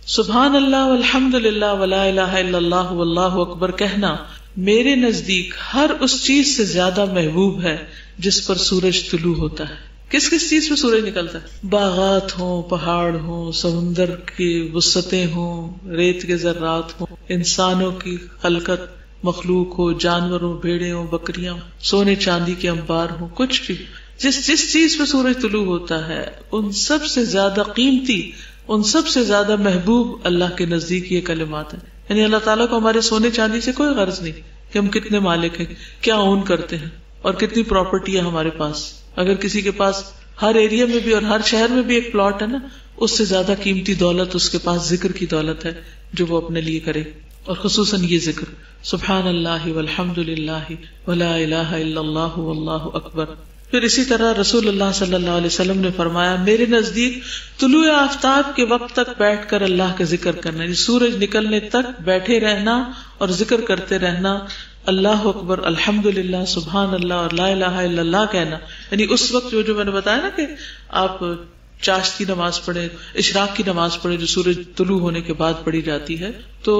Speaker 1: سبحان اللہ والحمد للہ ولا الہ الا اللہ واللہ اکبر کہنا میرے نزدیک ہر اس چیز سے زیادہ محبوب ہے جس پر سورج طلوع ہوتا ہے. کس کس چیز پہ سورج نکلتا ہے؟ باغات ہوں, پہاڑ ہوں, سمندر کی وسعتیں ہوں, ریت کے ذرات ہوں, انسانوں کی خلقت مخلوق ہو, جانوروں, بھیڑیں ہوں, بکریاں, سونے چاندی کے انبار ہوں, کچھ بھی جس چیز پہ سورج طلوع ہوتا ہے ان سب سے زیادہ قیمتی, ان سب سے زیادہ محبوب اللہ کے نزدیک یہ کلمات ہیں. یعنی اللہ تعالیٰ کو ہمارے سونے چاندی سے کوئی غرض نہیں کہ ہم کتنے مالک ہیں, کیا اون کرتے ہیں اور کتنی پراپرٹی ہے ہمارے پاس. اگر کسی کے پاس ہر ایریا میں بھی اور ہر شہر میں بھی ایک پلاٹ ہے نا, اس سے زیادہ قیمتی دولت اس کے پاس ذکر کی دولت ہے جو وہ اپنے لیے کرے, اور خصوصاً یہ ذکر سبحان اللہ والحمد للہ ولا الہ الا اللہ واللہ اکبر. پھر اسی طرح رسول اللہ صلی اللہ علیہ وسلم نے فرمایا میرے نزدیک طلوع آفتاب کے وقت تک بیٹھ کر اللہ کا ذکر کرنا, یعنی سورج نکلنے تک بیٹھے رہنا اور ذکر کرتے رہنا, اللہ اکبر, الحمدللہ, سبحان اللہ اور لا الہ الا اللہ کہنا. یعنی اس وقت جو میں نے بتایا نا کہ آپ چاشت کی نماز پڑھے, اشراق کی نماز پڑھے جو سورج طلوع ہونے کے بعد پڑھی جاتی ہے, تو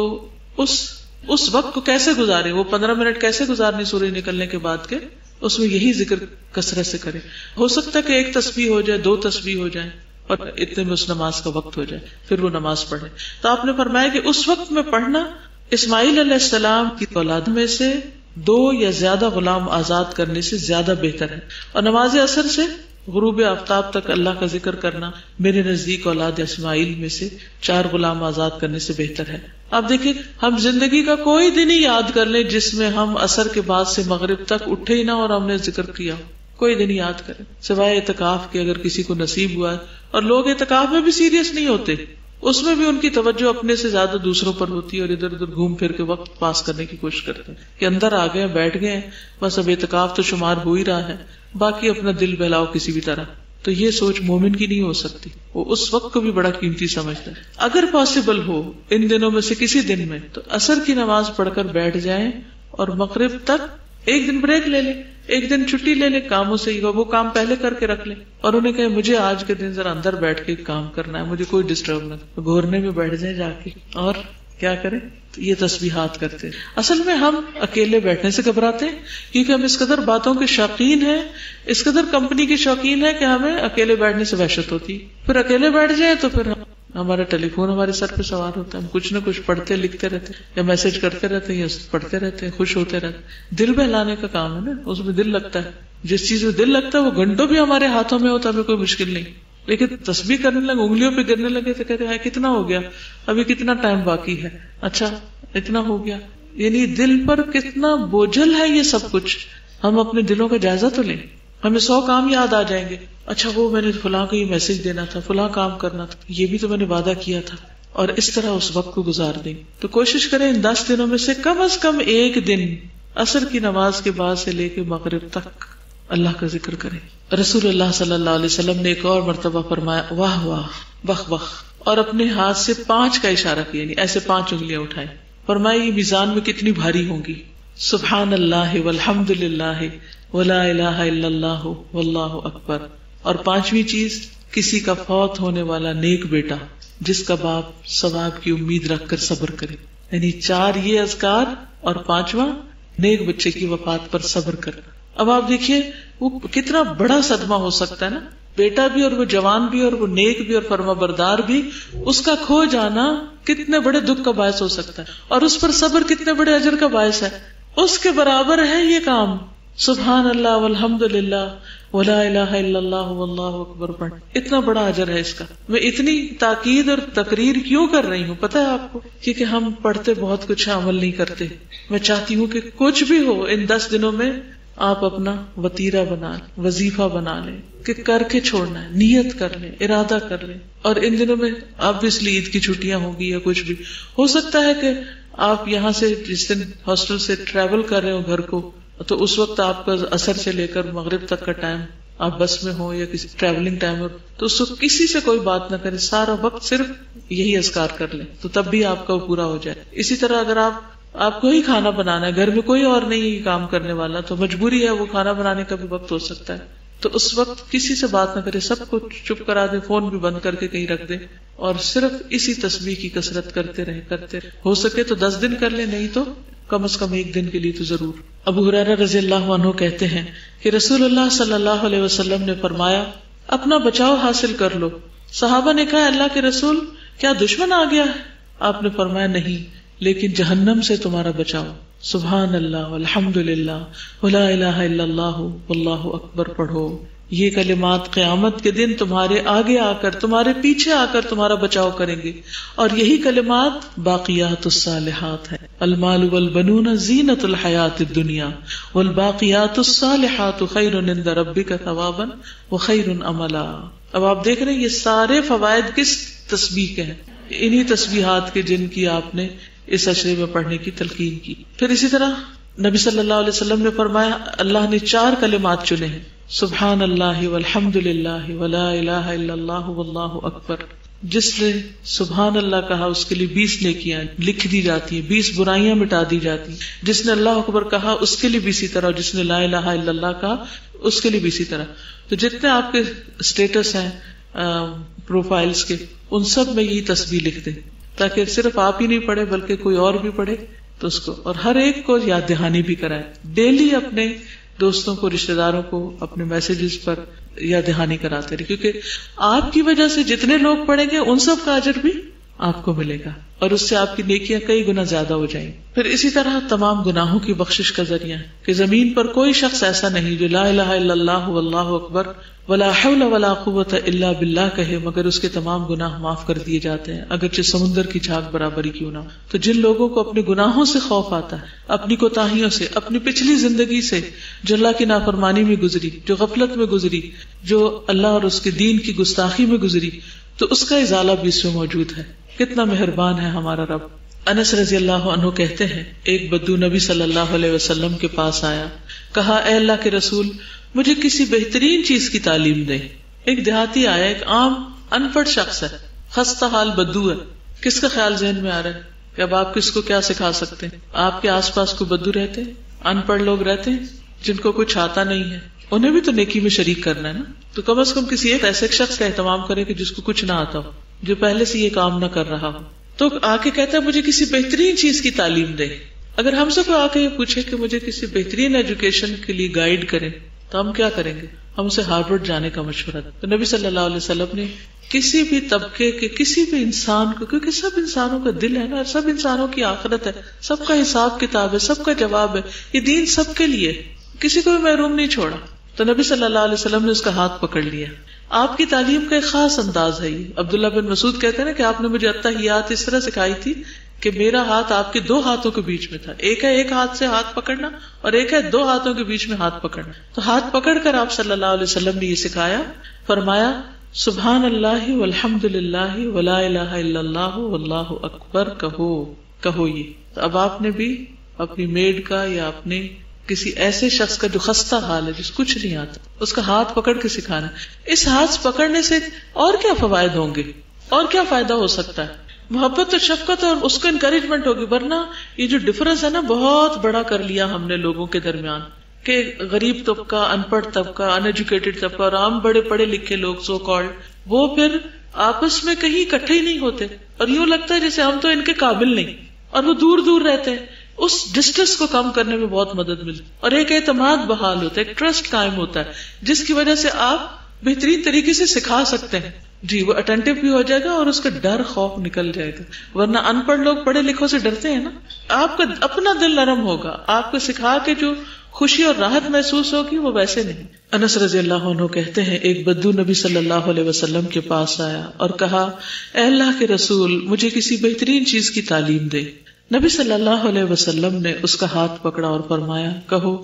Speaker 1: اس وقت کو کیسے گزارے, وہ 15 منٹ کیسے گزارنے سورج نکلنے کے بعد کے, اس میں یہی ذکر کثرت سے کرے. ہو سکتا ہے کہ 1 تسبیح ہو جائے, 2 تسبیح ہو جائے, اور اتنے میں اس نماز کا وقت ہو جائے, پھر وہ نماز پڑھے. تو آپ نے فرمایا کہ اس وقت میں پڑھنا اسماعیل علیہ السلام کی اولاد میں سے 2 یا زیادہ غلام آزاد کرنے سے زیادہ بہتر ہے, اور نماز عصر سے غروب آفتاب تک اللہ کا ذکر کرنا میرے نزدیک اولاد اسماعیل میں سے 4 غلام آزاد کرنے سے بہتر ہے. آپ دیکھیں, ہم زندگی کا کوئی دن ہی یاد کر لیں جس میں ہم عصر کے بعد سے مغرب تک اٹھے ہی نہ اور ہم نے ذکر کیا, کوئی دن یاد کریں سوائے اعتکاف کے, اگر کسی کو نصیب ہوا ہے. اور لوگ اعتکاف میں بھی سیریس نہیں ہوتے, اس میں بھی ان کی توجہ اپنے سے زیادہ دوسروں پر ہوتی ہے اور ادھر ادھر گھوم پھر کے وقت پاس کرنے کی کوشش کرتے ہیں کہ اندر آ گئے, بیٹھ گئے, بس اب اعتکاف تو شمار ہو ہی رہا ہے, باقی اپنا دل بہلاؤ کسی بھی طرح. تو یہ سوچ مومن کی نہیں ہو سکتی, وہ اس وقت کو بھی بڑا قیمتی سمجھتا ہے. اگر پاسبل ہو ان دنوں میں سے کسی دن میں تو عصر کی نماز پڑھ کر بیٹھ جائیں اور مغرب تک 1 دن بریک لے لیں, 1 دن چھٹی لے لیں کاموں سے, وہ کام پہلے کر کے رکھ لیں, اور انہیں کہیں مجھے آج کے دن ذرا اندر بیٹھ کے کام کرنا ہے, مجھے کوئی ڈسٹرب نہ, گھورنے میں بیٹھ جائیں جا کے, اور کیا کریں, تو یہ تسبیحات کرتے ہیں. اصل میں ہم اکیلے بیٹھنے سے گھبراتے ہیں کیونکہ ہم اس قدر باتوں کے شوقین ہیں, اس قدر کمپنی کے شوقین ہیں کہ ہمیں اکیلے بیٹھنے سے وحشت ہوتی. پھر اکیلے بیٹھ جائیں تو پھر ہمارا ٹیلی فون ہمارے سر پہ سوار ہوتا ہے, ہم کچھ نہ کچھ پڑھتے لکھتے رہتے ہیں, یا میسج کرتے رہتے ہیں, یا پڑھتے رہتے ہیں, خوش ہوتے رہتے ہیں. دل بہلانے کا کام ہے نا, اس میں دل لگتا ہے. جس چیز میں دل لگتا ہے وہ گھنٹوں بھی ہمارے ہاتھوں میں ہوتا ہے, ہمیں کوئی مشکل نہیں. لیکن تسبیح کرنے لگے, انگلیوں پہ گرنے لگے تو کہتے ہیں کتنا ہو گیا, ابھی کتنا ٹائم باقی ہے, اچھا اتنا ہو گیا. یعنی دل پر کتنا بوجھل ہے یہ سب کچھ. ہم اپنے دلوں کا جائزہ تو لیں, ہمیں 100 کام یاد آ جائیں گے, اچھا وہ میں نے فلاں کو یہ میسج دینا تھا, فلاں کام کرنا تھا, یہ بھی تو میں نے وعدہ کیا تھا, اور اس طرح اس وقت کو گزار دیں. تو کوشش کریں ان 10 دنوں میں سے کم از کم 1 دن عصر کی نماز کے بعد سے لے کے مغرب تک اللہ کا ذکر کریں. رسول اللہ صلی اللہ علیہ وسلم نے ایک اور مرتبہ فرمایا واہ واہ بخ بخ, اور اپنے ہاتھ سے 5 کا اشارہ کیا, یعنی ایسے 5 انگلیاں اٹھائیں. فرمایا یہ میزان میں کتنی بھاری ہوں گی, سبحان اللہ والحمد للہ ولا الہ الا اللہ واللہ اکبر. اور 5ویں چیز, کسی کا فوت ہونے والا نیک بیٹا جس کا باپ ثواب کی امید رکھ کر صبر کرے. یعنی 4 یہ اذکار, اور 5واں نیک بچے کی وفات پر صبر کرنا. اب آپ دیکھیے وہ کتنا بڑا صدمہ ہو سکتا ہے نا، بیٹا بھی اور وہ جوان بھی اور وہ نیک بھی اور فرما بردار بھی، اس کا کھو جانا کتنے بڑے دکھ کا باعث ہو سکتا ہے، اور اس پر صبر کتنے بڑے اجر کا باعث ہے. اس کے برابر ہے یہ کام سبحان اللہ والحمد للہ ولا الہ الا اللہ واللہ اکبر پڑھ، اتنا بڑا اجر ہے اس کا. میں اتنی تاکید اور تقریر کیوں کر رہی ہوں پتہ ہے آپ کو؟ کیونکہ ہم پڑھتے بہت کچھ عمل نہیں کرتے. میں چاہتی ہوں کہ کچھ بھی ہو ان 10 دنوں میں آپ اپنا وتیرہ بنا لیں، وظیفہ بنا لیں کہ کر کے چھوڑنا ہے، نیت کر لیں، ارادہ کر لیں. اور ان دنوں میں اب اس لیے عید کی چھٹیاں ہوں گی یا کچھ بھی ہو سکتا ہے کہ آپ یہاں سے جس دن ہاسٹل سے ٹریول کر رہے ہو گھر کو، تو اس وقت آپ کا عصر سے لے کر مغرب تک کا ٹائم آپ بس میں ہو یا کسی ٹریولنگ ٹائم ہو، تو اس وقت کسی سے کوئی بات نہ کریں، سارا وقت صرف یہی اذکار کر لیں تو تب بھی آپ کا وہ پورا ہو جائے. اسی طرح اگر آپ کو ہی کھانا بنانا ہے، گھر میں کوئی اور نہیں ہے کام کرنے والا، تو مجبوری ہے وہ کھانا بنانے کا بھی وقت ہو سکتا ہے، تو اس وقت کسی سے بات نہ کرے، سب کو چپ کرا دے، فون بھی بند کر کے کہیں رکھ دے، اور صرف اسی تسبیح کی کثرت کرتے رہے. ہو سکے تو 10 دن کر لیں، نہیں تو کم از کم 1 دن کے لیے تو ضرور. ابو ہریرہ رضی اللہ عنہ کہتے ہیں کہ رسول اللہ صلی اللہ علیہ وسلم نے فرمایا اپنا بچاؤ حاصل کر لو. صحابہ نے کہا اللہ کے رسول کیا دشمن آ گیا ہے؟ آپ نے فرمایا نہیں، لیکن جہنم سے تمہارا بچاؤ. سبحان اللہ والحمد للہ ولا الہ الا اللہ واللہ اکبر پڑھو. یہ کلمات قیامت کے دن تمہارے آگے آ کر، تمہارے پیچھے آ کر تمہارا بچاؤ کریں گے، اور یہی کلمات باقیات الصالحات ہے. المال والبنون زینت الحیات الدنیا والباقیات الصالحات خیر عند ربک ثوابا وخیر عملا. اب آپ دیکھ رہے ہیں یہ سارے فوائد کس تسبیح کے ہیں؟ انہی تسبیحات کے جن کی آپ نے اس عشرے میں پڑھنے کی تلقین کی. پھر اسی طرح نبی صلی اللہ علیہ وسلم نے فرمایا اللہ نے 4 کلمات چنے ہیں، سبحان اللہ والحمد للہ ولا الہ الا اللہ واللہ اکبر. جس نے سبحان اللہ کہا اس کے لیے 20 نیکیاں لکھ دی جاتی ہیں، 20 برائیاں مٹا دی جاتی ہیں. جس نے اللہ اکبر کہا اس کے لیے بھی اسی طرح، اور جس نے لا الہ الا اللہ کہا اس کے لیے بھی اسی طرح. تو جتنے آپ کے اسٹیٹس ہیں پروفائلز کے، ان سب میں یہی تسبیح لکھ دیں، تاکہ صرف آپ ہی نہیں پڑھے بلکہ کوئی اور بھی پڑھے تو اس کو، اور ہر ایک کو یاد دہانی بھی کرائے. ڈیلی اپنے دوستوں کو، رشتہ داروں کو اپنے میسیجز پر یاد دہانی کراتے رہے، کیونکہ آپ کی وجہ سے جتنے لوگ پڑھیں گے ان سب کا اجر بھی آپ کو ملے گا، اور اس سے آپ کی نیکیاں کئی گنا زیادہ ہو جائیں. پھر اسی طرح تمام گناہوں کی بخشش کا ذریعہ ہے کہ زمین پر کوئی شخص ایسا نہیں جو لا الہ الا اللہ واللہ اکبر ولا حول ولا قوت الا باللہ کہے مگر اس کے تمام گناہ معاف کر دیے جاتے ہیں، اگرچہ سمندر کی جھاگ برابری کیوں نہ. تو جن لوگوں کو اپنے گناہوں سے خوف آتا ہے، اپنی کوتاہیوں سے، اپنی پچھلی زندگی سے جو اللہ کی نافرمانی میں گزری، جو غفلت میں گزری، جو اللہ اور اس کے دین کی گستاخی میں گزری، تو اس کا ازالہ بھی اس میں موجود ہے. کتنا مہربان ہے ہمارا رب. انس رضی اللہ عنہ کہتے ہیں ایک بدو نبی صلی اللہ علیہ وسلم کے پاس آیا، کہا اے اللہ کے رسول مجھے کسی بہترین چیز کی تعلیم دے. ایک دیہاتی آیا، ایک عام ان پڑھ شخص ہے، خستہ حال بدو ہے. کس کا خیال ذہن میں آ رہا ہے کہ اب آپ کس کو کیا سکھا سکتے ہیں؟ آپ کے آس پاس کوئی بدو رہتے ہیں، ان پڑھ لوگ رہتے ہیں جن کو کچھ آتا نہیں ہے، انہیں بھی تو نیکی میں شریک کرنا ہے نا. تو کم از کم کسی ایک ایسے شخص کا اہتمام کرے کہ جس کو کچھ نہ آتا ہو، جو پہلے سے یہ کام نہ کر رہا ہو. تو آ کے کہتا ہے مجھے کسی بہترین چیز کی تعلیم دے. اگر ہم سے کوئی آ کے یہ پوچھے کہ مجھے کسی بہترین ایجوکیشن کے لیے گائیڈ کریں تو ہم کیا کریں گے؟ ہم اسے ہارورڈ جانے کا مشورہ دیں. تو نبی صلی اللہ علیہ وسلم نے کسی بھی طبقے کے کسی بھی انسان کو، کیونکہ سب انسانوں کا دل ہے نا، سب انسانوں کی آخرت ہے، سب کا حساب کتاب ہے، سب کا جواب ہے، یہ دین سب کے لیے، کسی کو بھی محروم نہیں چھوڑا. تو نبی صلی اللہ علیہ وسلم نے اس کا ہاتھ پکڑ لیا. آپ کی تعلیم کا ایک خاص انداز ہے یہ. عبداللہ بن مسعود کہتے ہیں نا کہ آپ نے مجھے اتحیات اس طرح سکھائی تھی کہ میرا ہاتھ آپ کے 2 ہاتھوں کے بیچ میں تھا. ایک ہے ایک ہاتھ سے ہاتھ پکڑنا، اور ایک ہے 2 ہاتھوں کے بیچ میں ہاتھ پکڑنا. تو ہاتھ پکڑ کر آپ صلی اللہ علیہ وسلم نے یہ سکھایا، فرمایا سبحان اللہ والحمد للہ ولا الہ الا اللہ واللہ اکبر کہو یہ. تو اب آپ نے بھی اپنی میڈ کا یا اپنے کسی ایسے شخص کا جو خستہ حال ہے، جس کچھ نہیں آتا، اس کا ہاتھ پکڑ کے سکھانا. اس ہاتھ پکڑنے سے اور کیا فوائد ہوں گے، اور کیا فائدہ ہو سکتا ہے؟ محبت اور شفقت اور اس کو انکریجمنٹ ہوگی. ورنہ یہ جو ڈفرنس ہے نا بہت بڑا کر لیا ہم نے لوگوں کے درمیان، کہ غریب طبقہ، ان پڑھ طبقہ، ان ایجوکیٹڈ طبقہ اور عام بڑے پڑھے لکھے لوگ سو کالڈ، وہ پھر آپس میں کہیں اکٹھے ہی نہیں ہوتے، اور یوں لگتا ہے جیسے ہم تو ان کے قابل نہیں، اور وہ دور دور رہتے ہیں. اس ڈسٹنس کو کم کرنے میں بہت مدد ملتی، اور ایک اعتماد بحال ہوتا ہے، ایک ٹرسٹ قائم ہوتا ہے جس کی وجہ سے آپ بہترین طریقے سے سکھا سکتے ہیں. جی وہ اٹینٹو بھی ہو جائے گا اور اس کا ڈر خوف نکل جائے گا. ورنہ ان پڑھ لوگ پڑھے لکھوں سے ڈرتے ہیں نا. آپ کا اپنا دل نرم ہوگا، آپ کو سکھا کے جو خوشی اور راحت محسوس ہوگی وہ ویسے نہیں. انس رضی اللہ عنہ کہتے ہیں ایک بدو نبی صلی اللہ علیہ وسلم کے پاس آیا اور کہا اے اللہ کے رسول مجھے کسی بہترین چیز کی تعلیم دے. نبی صلی اللہ علیہ وسلم نے اس کا ہاتھ پکڑا اور فرمایا کہو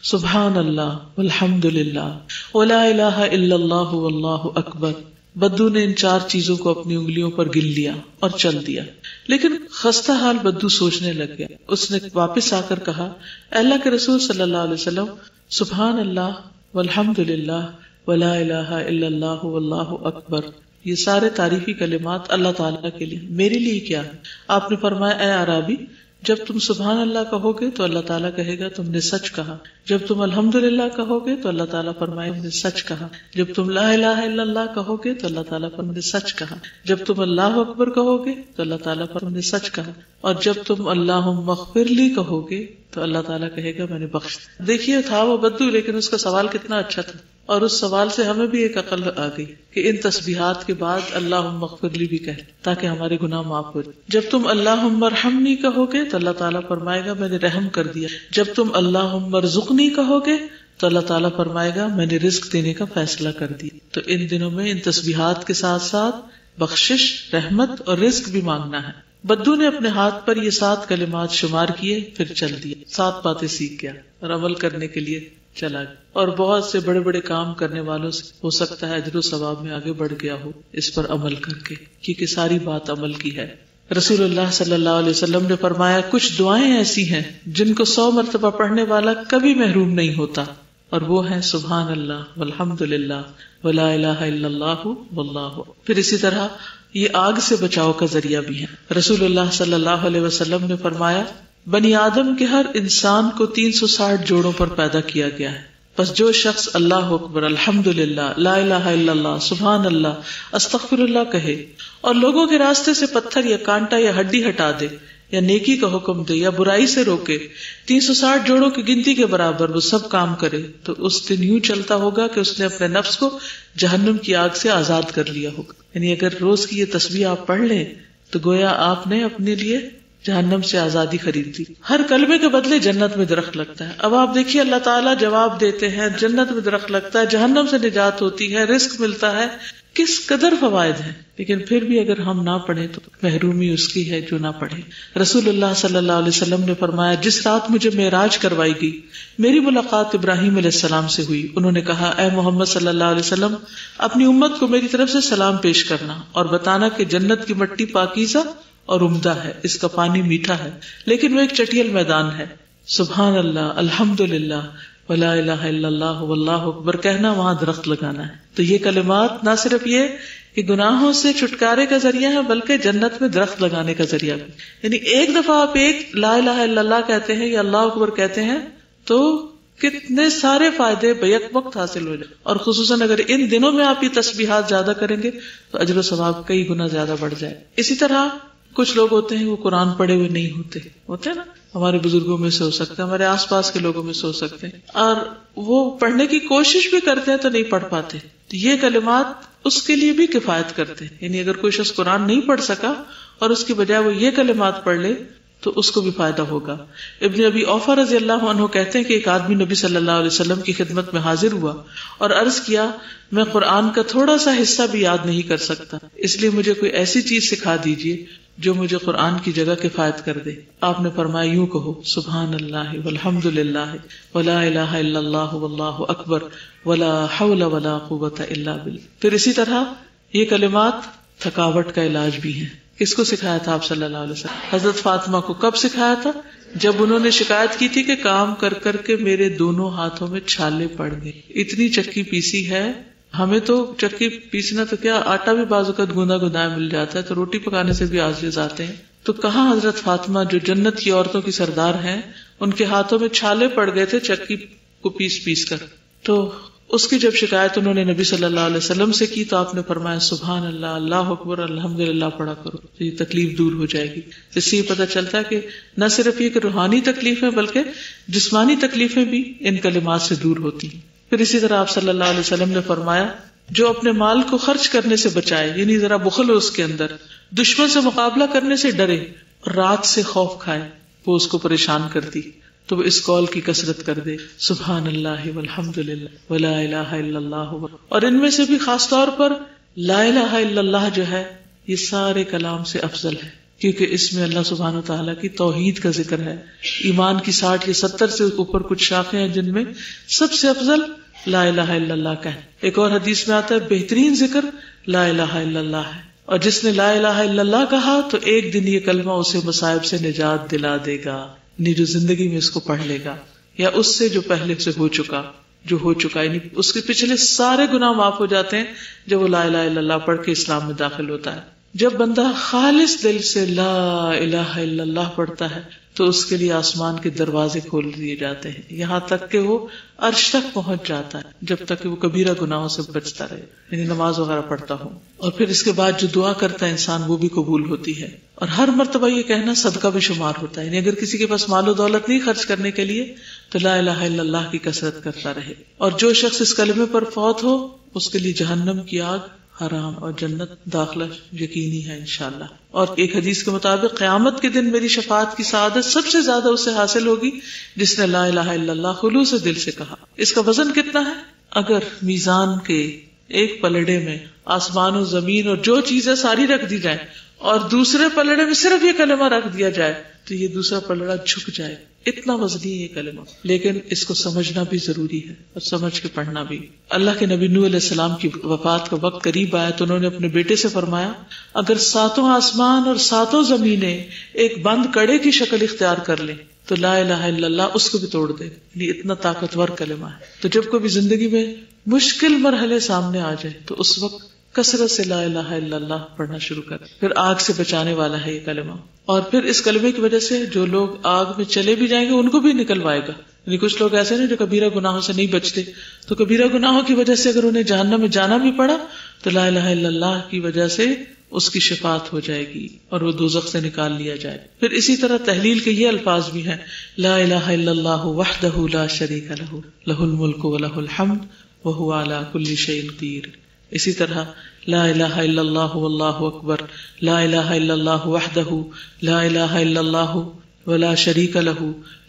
Speaker 1: سبحان اللہ والحمد للہ ولا الہ الا اللہ واللہ اکبر. بدو نے ان 4 چیزوں کو اپنی انگلیوں پر گن لیا اور چل دیا. لیکن خستہ حال بدو سوچنے لگ گیا. اس نے واپس آ کر کہا اے اللہ کے رسول صلی اللہ علیہ وسلم سبحان اللہ والحمد للہ ولا الہ الا اللہ واللہ اکبر، یہ سارے تعریفی کلمات اللہ تعالیٰ کے لیے، میرے لیے کیا ہے؟ آپ نے فرمایا اے عرابی جب تم سبحان اللہ کہو گے تو اللہ تعالیٰ کہے گا تم نے سچ کہا، جب تم الحمدللہ کہو گے تو اللہ تعالیٰ فرمائے تم نے سچ کہا، جب تم لا الہ الا اللہ کہو گے تو اللہ تعالیٰ فرمائے تم نے سچ کہا، جب تم اللہ اکبر کہو گے تو اللہ تعالیٰ فرمائے تم نے سچ کہا، اور جب تم اللہم اغفر لی کہو گے تو اللہ تعالیٰ کہے گا میں نے بخش. دیکھیے تھا وہ بدو لیکن اس کا سوال کتنا اچھا تھا، اور اس سوال سے ہمیں بھی ایک عقل آ گئی کہ ان تسبیحات کے بعد اللہم اغفر لی بھی کہے تاکہ ہمارے گناہ معاف ہو جائے. جب تم اللہم ارحمنی کہو گے تو اللہ تعالیٰ فرمائے گا میں نے رحم کر دیا، جب تم اللہم ارزقنی کہو گے تو اللہ تعالیٰ فرمائے گا میں نے رزق دینے کا فیصلہ کر دیا. تو ان دنوں میں ان تسبیحات کے ساتھ ساتھ بخشش، رحمت اور رزق بھی مانگنا ہے. بدو نے اپنے ہاتھ پر یہ 7 کلمات شمار کیے پھر چل دیے، 7 باتیں سیکھ گیا اور عمل کرنے کے لیے چلا گیا. اور بہت سے بڑے بڑے کام کرنے والوں سے ہو سکتا ہے اجر و ثواب میں آگے بڑھ گیا ہو اس پر عمل کر کے، کیونکہ ساری بات عمل کی ہے. رسول اللہ صلی اللہ علیہ وسلم نے فرمایا کچھ دعائیں ایسی ہیں جن کو 100 مرتبہ پڑھنے والا کبھی محروم نہیں ہوتا، اور وہ ہیں سبحان اللہ والحمد للہ ولا الہ الا اللہ واللہ. پھر اسی طرح یہ آگ سے بچاؤ کا ذریعہ بھی ہے. رسول اللہ صلی اللہ علیہ وسلم نے فرمایا بنی آدم کے ہر انسان کو 360 جوڑوں پر پیدا کیا گیا ہے، پس جو شخص اللہ اکبر، الحمدللہ، لا الہ الا اللہ، سبحان اللہ، استغفر اللہ کہے اور لوگوں کے راستے سے پتھر یا کانٹا یا ہڈی ہٹا دے یا نیکی کا حکم دے یا برائی سے روکے، 360 جوڑوں کی گنتی کے برابر وہ سب کام کرے، تو اس دن یوں چلتا ہوگا کہ اس نے اپنے نفس کو جہنم کی آگ سے آزاد کر لیا ہوگا. یعنی اگر روز کی یہ تسبیح آپ پڑھ لیں تو گویا آپ نے اپنے لیے جہنم سے آزادی خرید لی. ہر کلمے کے بدلے جنت میں درخت لگتا ہے. اب آپ دیکھیے اللہ تعالیٰ جواب دیتے ہیں، جنت میں درخت لگتا ہے، جہنم سے نجات ہوتی ہے، رزق ملتا ہے، کس قدر فوائد ہیں. لیکن پھر بھی اگر ہم نہ پڑھیں تو محرومی اس کی ہے جو نہ پڑھے. رسول اللہ صلی اللہ علیہ وسلم نے فرمایا جس رات مجھے معراج کروائی گئی میری ملاقات ابراہیم علیہ السلام سے ہوئی. انہوں نے کہا اے محمد صلی اللہ علیہ وسلم اپنی امت کو میری طرف سے سلام پیش کرنا اور بتانا کہ جنت کی مٹی پاکیزہ اور عمدہ ہے، اس کا پانی میٹھا ہے لیکن وہ ایک چٹیل میدان ہے. سبحان اللہ، الحمدللہ ولا الہ الا اللہ واللہ اکبر کہنا، وہاں درخت لگانا ہے. تو یہ کلمات نہ صرف یہ کہ گناہوں سے چھٹکارے کا ذریعہ ہے بلکہ جنت میں درخت لگانے کا ذریعہ بھی. یعنی ایک دفعہ آپ ایک لا الہ الا اللہ کہتے ہیں یا اللہ اکبر کہتے ہیں تو کتنے سارے فائدے بیک وقت حاصل ہو جائے. اور خصوصاً اگر ان دنوں میں آپ یہ تسبیحات زیادہ کریں گے تو اجر و ثواب کئی گنا زیادہ بڑھ جائے. اسی طرح کچھ لوگ ہوتے ہیں وہ قرآن پڑھے ہوئے نہیں ہوتے ہیں نا، ہمارے بزرگوں میں سے ہو سکتے ہیں، ہمارے آس پاس کے لوگوں میں سے ہو سکتے ہیں، اور وہ پڑھنے کی کوشش بھی کرتے ہیں تو نہیں پڑھ پاتے. تو یہ کلمات اس کے لیے بھی کفایت کرتے ہیں. یعنی اگر کوئی شخص قرآن نہیں پڑھ سکا اور اس کی بجائے وہ یہ کلمات پڑھ لے تو اس کو بھی فائدہ ہوگا. ابن ابی اوفا رضی اللہ عنہ کہتے ہیں کہ ایک آدمی نبی صلی اللہ علیہ وسلم کی خدمت میں حاضر ہوا اور عرض کیا میں قرآن کا تھوڑا سا حصہ بھی یاد نہیں کر سکتا، اس لیے مجھے کوئی ایسی چیز سکھا دیجیے جو مجھے قرآن کی جگہ کفایت کر دے. آپ نے فرمایا یوں کہو سبحان اللہ والحمد للہ ولا الہ الا اللہ واللہ اکبر ولا حول ولا قوة الا باللہ. پھر اسی طرح یہ کلمات تھکاوٹ کا علاج بھی ہیں. کس کو سکھایا تھا آپ صلی اللہ علیہ وسلم؟ حضرت فاطمہ کو. کب سکھایا تھا؟ جب انہوں نے شکایت کی تھی کہ کام کر کر کے میرے دونوں ہاتھوں میں چھالے پڑ گئے. اتنی چکی پیسی ہے، ہمیں تو چکی پیسنا تو کیا آٹا بھی بعض اوقات گونا گنایا مل جاتا ہے، تو روٹی پکانے سے بھی عاجز آتے ہیں. تو کہاں حضرت فاطمہ جو جنت کی عورتوں کی سردار ہیں ان کے ہاتھوں میں چھالے پڑ گئے تھے چکی کو پیس پیس کر. تو اس کی جب شکایت انہوں نے نبی صلی اللہ علیہ وسلم سے کی تو آپ نے فرمایا سبحان اللہ، اللہ اکبر، الحمدللہ پڑھا کرو، تو یہ تکلیف دور ہو جائے گی۔ اس سے یہ پتہ چلتا ہے کہ نہ صرف یہ کہ روحانی تکلیفیں بلکہ جسمانی تکلیفیں بھی ان کلمات سے دور ہوتی ہیں۔ پھر اسی طرح آپ صلی اللہ علیہ وسلم نے فرمایا جو اپنے مال کو خرچ کرنے سے بچائے، یعنی ذرا بخل ہو اس کے اندر، دشمن سے مقابلہ کرنے سے ڈرے، رات سے خوف کھائے وہ اس کو پریشان کرتی، تو وہ اس قول کی کثرت کر دے سبحان اللہ والحمد للہ ولا الہ الا اللہ۔ اور ان میں سے بھی خاص طور پر لا الہ الا اللہ جو ہے یہ سارے کلام سے افضل ہے، کیونکہ اس میں اللہ سبحانہ و تعالیٰ کی توحید کا ذکر ہے۔ ایمان کی 60 یا 70 سے اوپر کچھ شاخیں ہیں جن میں سب سے افضل لا الہ الا اللہ کا ہے۔ ایک اور حدیث میں آتا ہے بہترین ذکر لا الہ الا اللہ ہے، اور جس نے لا الہ الا اللہ کہا تو ایک دن یہ کلمہ اسے مصائب سے نجات دلا دے گا، یعنی جو زندگی میں اس کو پڑھ لے گا، یا اس سے جو پہلے سے ہو چکا، یعنی اس کے پچھلے سارے گناہ معاف ہو جاتے ہیں جب وہ لا الہ الا اللہ پڑھ کے اسلام میں داخل ہوتا ہے۔ جب بندہ خالص دل سے لا الہ الا اللہ پڑھتا ہے تو اس کے لیے آسمان کے دروازے کھول دیے جاتے ہیں، یہاں تک کہ وہ عرش تک پہنچ جاتا ہے، جب تک کہ وہ کبیرہ گناہوں سے بچتا رہے، یعنی نماز وغیرہ پڑھتا ہو۔ اور پھر اس کے بعد جو دعا کرتا ہے انسان وہ بھی قبول ہوتی ہے، اور ہر مرتبہ یہ کہنا صدقہ بھی شمار ہوتا ہے، یعنی اگر کسی کے پاس مال و دولت نہیں خرچ کرنے کے لیے تو لا الہ الا اللہ کی کثرت کرتا رہے۔ اور جو شخص اس کلمے پر فوت ہو اس کے لیے جہنم کی آگ حرام اور جنت داخلہ یقینی ہے انشاءاللہ۔ اور ایک حدیث کے مطابق قیامت کے دن میری شفاعت کی سعادت سب سے زیادہ اسے حاصل ہوگی جس نے لا الہ الا اللہ خلوص دل سے کہا۔ اس کا وزن کتنا ہے؟ اگر میزان کے ایک پلڑے میں آسمان و زمین اور جو چیزیں ساری رکھ دی جائیں اور دوسرے پلڑے میں صرف یہ کلمہ رکھ دیا جائے تو یہ دوسرا پلڑا جھک جائے، اتنا وزنی ہے یہ کلمہ۔ لیکن اس کو سمجھنا بھی ضروری ہے اور سمجھ کے پڑھنا بھی۔ اللہ کے نبی نوح علیہ السلام کی وفات کا وقت قریب آیا تو انہوں نے اپنے بیٹے سے فرمایا اگر 7 آسمان اور 7 زمینیں ایک بند کڑے کی شکل اختیار کر لیں تو لا الہ الا اللہ اس کو بھی توڑ دے، یہ اتنا طاقتور کلمہ ہے۔ تو جب کبھی زندگی میں مشکل مرحلے سامنے آ جائے تو اس وقت کثرت سے لا الہ الا اللہ پڑھنا شروع کر، پھر آگ سے بچانے والا ہے یہ کلمہ۔ اور پھر اس کلمے کی وجہ سے جو لوگ آگ میں چلے بھی جائیں گے ان کو بھی نکلوائے گا، یعنی کچھ لوگ ایسے نہیں جو کبیرہ گناہوں سے نہیں بچتے، تو کبیرہ گناہوں کی وجہ سے اگر انہیں جہنم میں جانا بھی پڑا تو لا الہ الا اللہ کی وجہ سے اس کی شفاعت ہو جائے گی اور وہ دوزخ سے نکال لیا جائے۔ پھر اسی طرح تحلیل کے یہ الفاظ بھی ہیں لا الہ الا اللہ وحدہ لا شریک لہ لہ الملک ولہ الحمد وہو علی کل شیء قدیر۔ اسی طرح لا الہ الا اللہ واللہ اکبر، لا الہ الا اللہ وحدہ لا الہ الا اللہ ولا شریک لہ،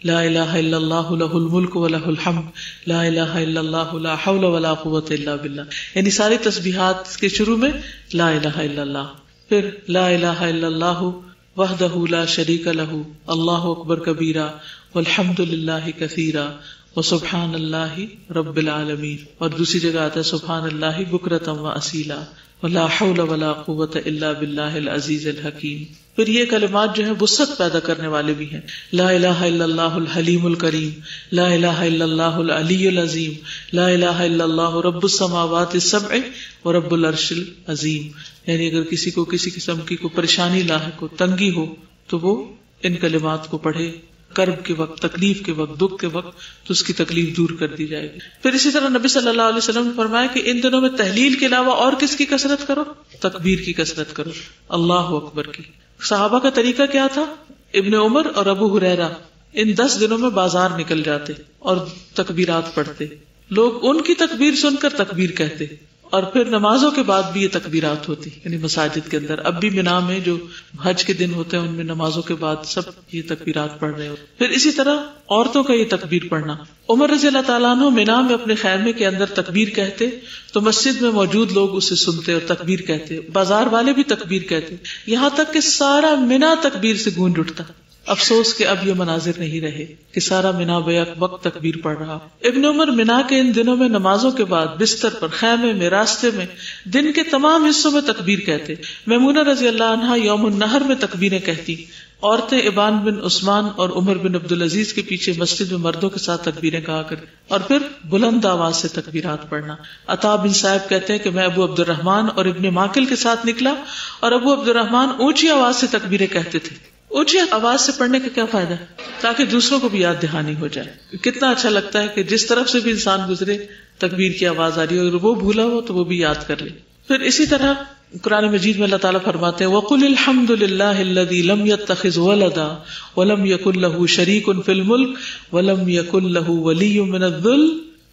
Speaker 1: لا الہ الا اللہ لہ الملک ولہ الحمد، لا الہ الا اللہ لا حول ولا قوۃ الا باللہ، یعنی ساری تسبیحات کے شروع میں لا الہ الا اللہ، پھر لا الہ الا اللہ وحدہ لا شریک لہ، اللہ اکبر کبیرہ والحمد للہ کثیرا وسبحان اللہ رب العالمین، اور دوسری جگہ آتا ہے سبحان اللہ بکرۃ و اصیلا ولا حول ولا قوۃ الا باللہ العزیز الحکیم۔ پھر یہ کلمات جو ہیں وسعت پیدا کرنے والے بھی ہیں، لا الہ الا اللہ الحلیم الکریم، لا الہ الا اللہ العلی العظیم، لا الہ الا اللہ رب السماوات السبع ورب العرش العظیم، یعنی اگر کسی کو کسی قسم کی کوئی پریشانی لاحق ہو، تنگی ہو تو وہ ان کلمات کو پڑھے، کرب کے وقت، تکلیف کے وقت، دکھ کے وقت، تو اس کی تکلیف دور کر دی جائے گی۔ پھر اسی طرح نبی صلی اللہ علیہ وسلم نے فرمایا کہ ان دنوں میں تحلیل کے علاوہ اور کس کی کثرت کرو؟ تکبیر کی کثرت کرو، اللہ اکبر کی۔ صحابہ کا طریقہ کیا تھا؟ ابن عمر اور ابو ہریرہ ان 10 دنوں میں بازار نکل جاتے اور تکبیرات پڑھتے، لوگ ان کی تکبیر سن کر تکبیر کہتے، اور پھر نمازوں کے بعد بھی یہ تکبیرات ہوتی، یعنی مساجد کے اندر اب بھی مینا میں جو حج کے دن ہوتے ہیں ان میں نمازوں کے بعد سب یہ تکبیرات پڑھ رہے ہوتے۔ پھر اسی طرح عورتوں کا یہ تکبیر پڑھنا، عمر رضی اللہ تعالیٰ عنہ مینا میں اپنے خیمے کے اندر تکبیر کہتے تو مسجد میں موجود لوگ اسے سنتے اور تکبیر کہتے، بازار والے بھی تکبیر کہتے، یہاں تک کہ سارا مینا تکبیر سے گونج اٹھتا۔ افسوس کہ اب یہ مناظر نہیں رہے کہ سارا مینا بیک وقت تکبیر پڑھ رہا۔ ابن عمر مینا کے ان دنوں میں نمازوں کے بعد بستر پر، خیمے میں، راستے میں، دن کے تمام حصوں میں تکبیر کہتے۔ میمونہ رضی اللہ عنہا یوم النہر میں تکبیریں کہتی، عورتیں ابان بن عثمان اور عمر بن عبدالعزیز کے پیچھے مسجد میں مردوں کے ساتھ تکبیریں کہا کرتے، اور پھر بلند آواز سے تکبیرات پڑھنا۔ عطا بن صاحب کہتے ہیں کہ میں ابو عبد الرحمن اور ابن ماکل کے ساتھ نکلا اور ابو عبد الرحمن اونچی آواز سے تکبیریں کہتے تھے۔ اونچی آواز سے پڑھنے کا کیا فائدہ ہے؟ تاکہ دوسروں کو بھی یاد دہانی ہو جائے۔ کتنا اچھا لگتا ہے کہ جس طرف سے بھی انسان گزرے تکبیر کی آواز آ رہی ہے، اگر وہ بھولا ہو تو وہ بھی یاد کر لے. پھر اسی طرح قرآن مجید میں اللہ تعالیٰ فرماتے ہیں وَقُلِ الْحَمْدُ لِلَّهِ الَّذِي لَمْ يَتَّخِذْ وَلَدًا وَلَمْ يَكُنْ لَهُ شَرِيكٌ فِي الْمُلْكِ وَلَمْ يَكُنْ لَهُ وَلِيٌّ مِّنَ الذُّلِّ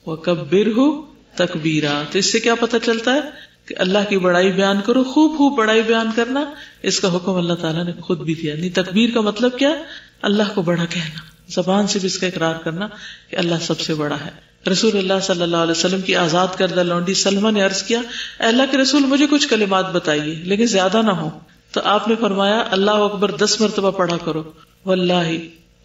Speaker 1: وَكَبِّرْهُ تَكْبِيرًا. تو اس سے کیا پتہ چلتا ہے کہ اللہ کی بڑائی بیان کرو، خوب خوب بڑائی بیان کرنا، اس کا حکم اللہ تعالیٰ نے خود بھی دیا. یعنی تکبیر کا مطلب کیا؟ اللہ کو بڑا کہنا، زبان سے بھی اس کا اقرار کرنا کہ اللہ سب سے بڑا ہے. رسول اللہ صلی اللہ علیہ وسلم کی آزاد کردہ لونڈی سلمہ نے عرض کیا، اے اللہ کے رسول مجھے کچھ کلمات بتائیے لیکن زیادہ نہ ہو. تو آپ نے فرمایا اللہ اکبر 10 مرتبہ پڑھا کرو. واللہ،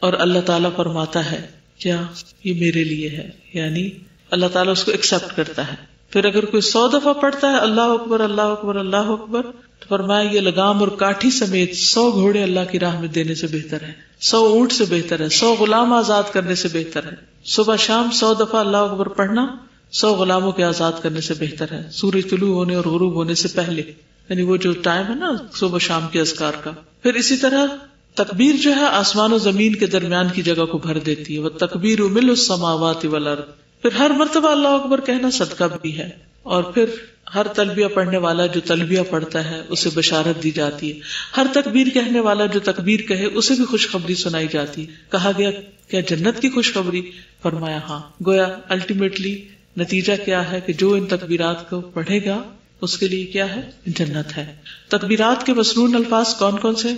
Speaker 1: اور اللہ تعالیٰ فرماتا ہے کیا یہ میرے لیے ہے، یعنی اللہ تعالیٰ اس کو ایکسپٹ کرتا ہے. پھر اگر کوئی 100 دفعہ پڑھتا ہے اللہ اکبر اللہ اکبر اللہ اکبر، تو فرمایا یہ لگام اور کاٹھی سمیت 100 گھوڑے اللہ کی راہ میں دینے سے بہتر ہے، 100 اونٹ سے بہتر ہے، 100 غلام آزاد کرنے سے بہتر ہے. صبح شام 100 دفعہ اللہ اکبر پڑھنا 100 غلاموں کے آزاد کرنے سے بہتر ہے، سورج طلوع ہونے اور غروب ہونے سے پہلے، یعنی وہ جو ٹائم ہے نا صبح شام کے اذکار کا. پھر اسی طرح تکبیر جو ہے آسمان و زمین کے درمیان کی جگہ کو بھر دیتی ہے. وَالتَّكْبِيرُ مِلْءُ السَّمَاوَاتِ وَالْأَرْضِ. پھر ہر مرتبہ اللہ اکبر کہنا صدقہ بھی ہے. اور پھر ہر تلبیہ پڑھنے والا جو تلبیہ پڑھتا ہے اسے بشارت دی جاتی ہے. ہر تکبیر کہنے والا جو تکبیر کہے اسے بھی خوشخبری سنائی جاتی ہے. کہا گیا کیا جنت کی خوشخبری؟ فرمایا ہاں. گویا الٹیمیٹلی نتیجہ کیا ہے کہ جو ان تکبیرات کو پڑھے گا اس کے لیے کیا ہے؟ جنت ہے. تکبیرات کے مسنون الفاظ کون کون سے؟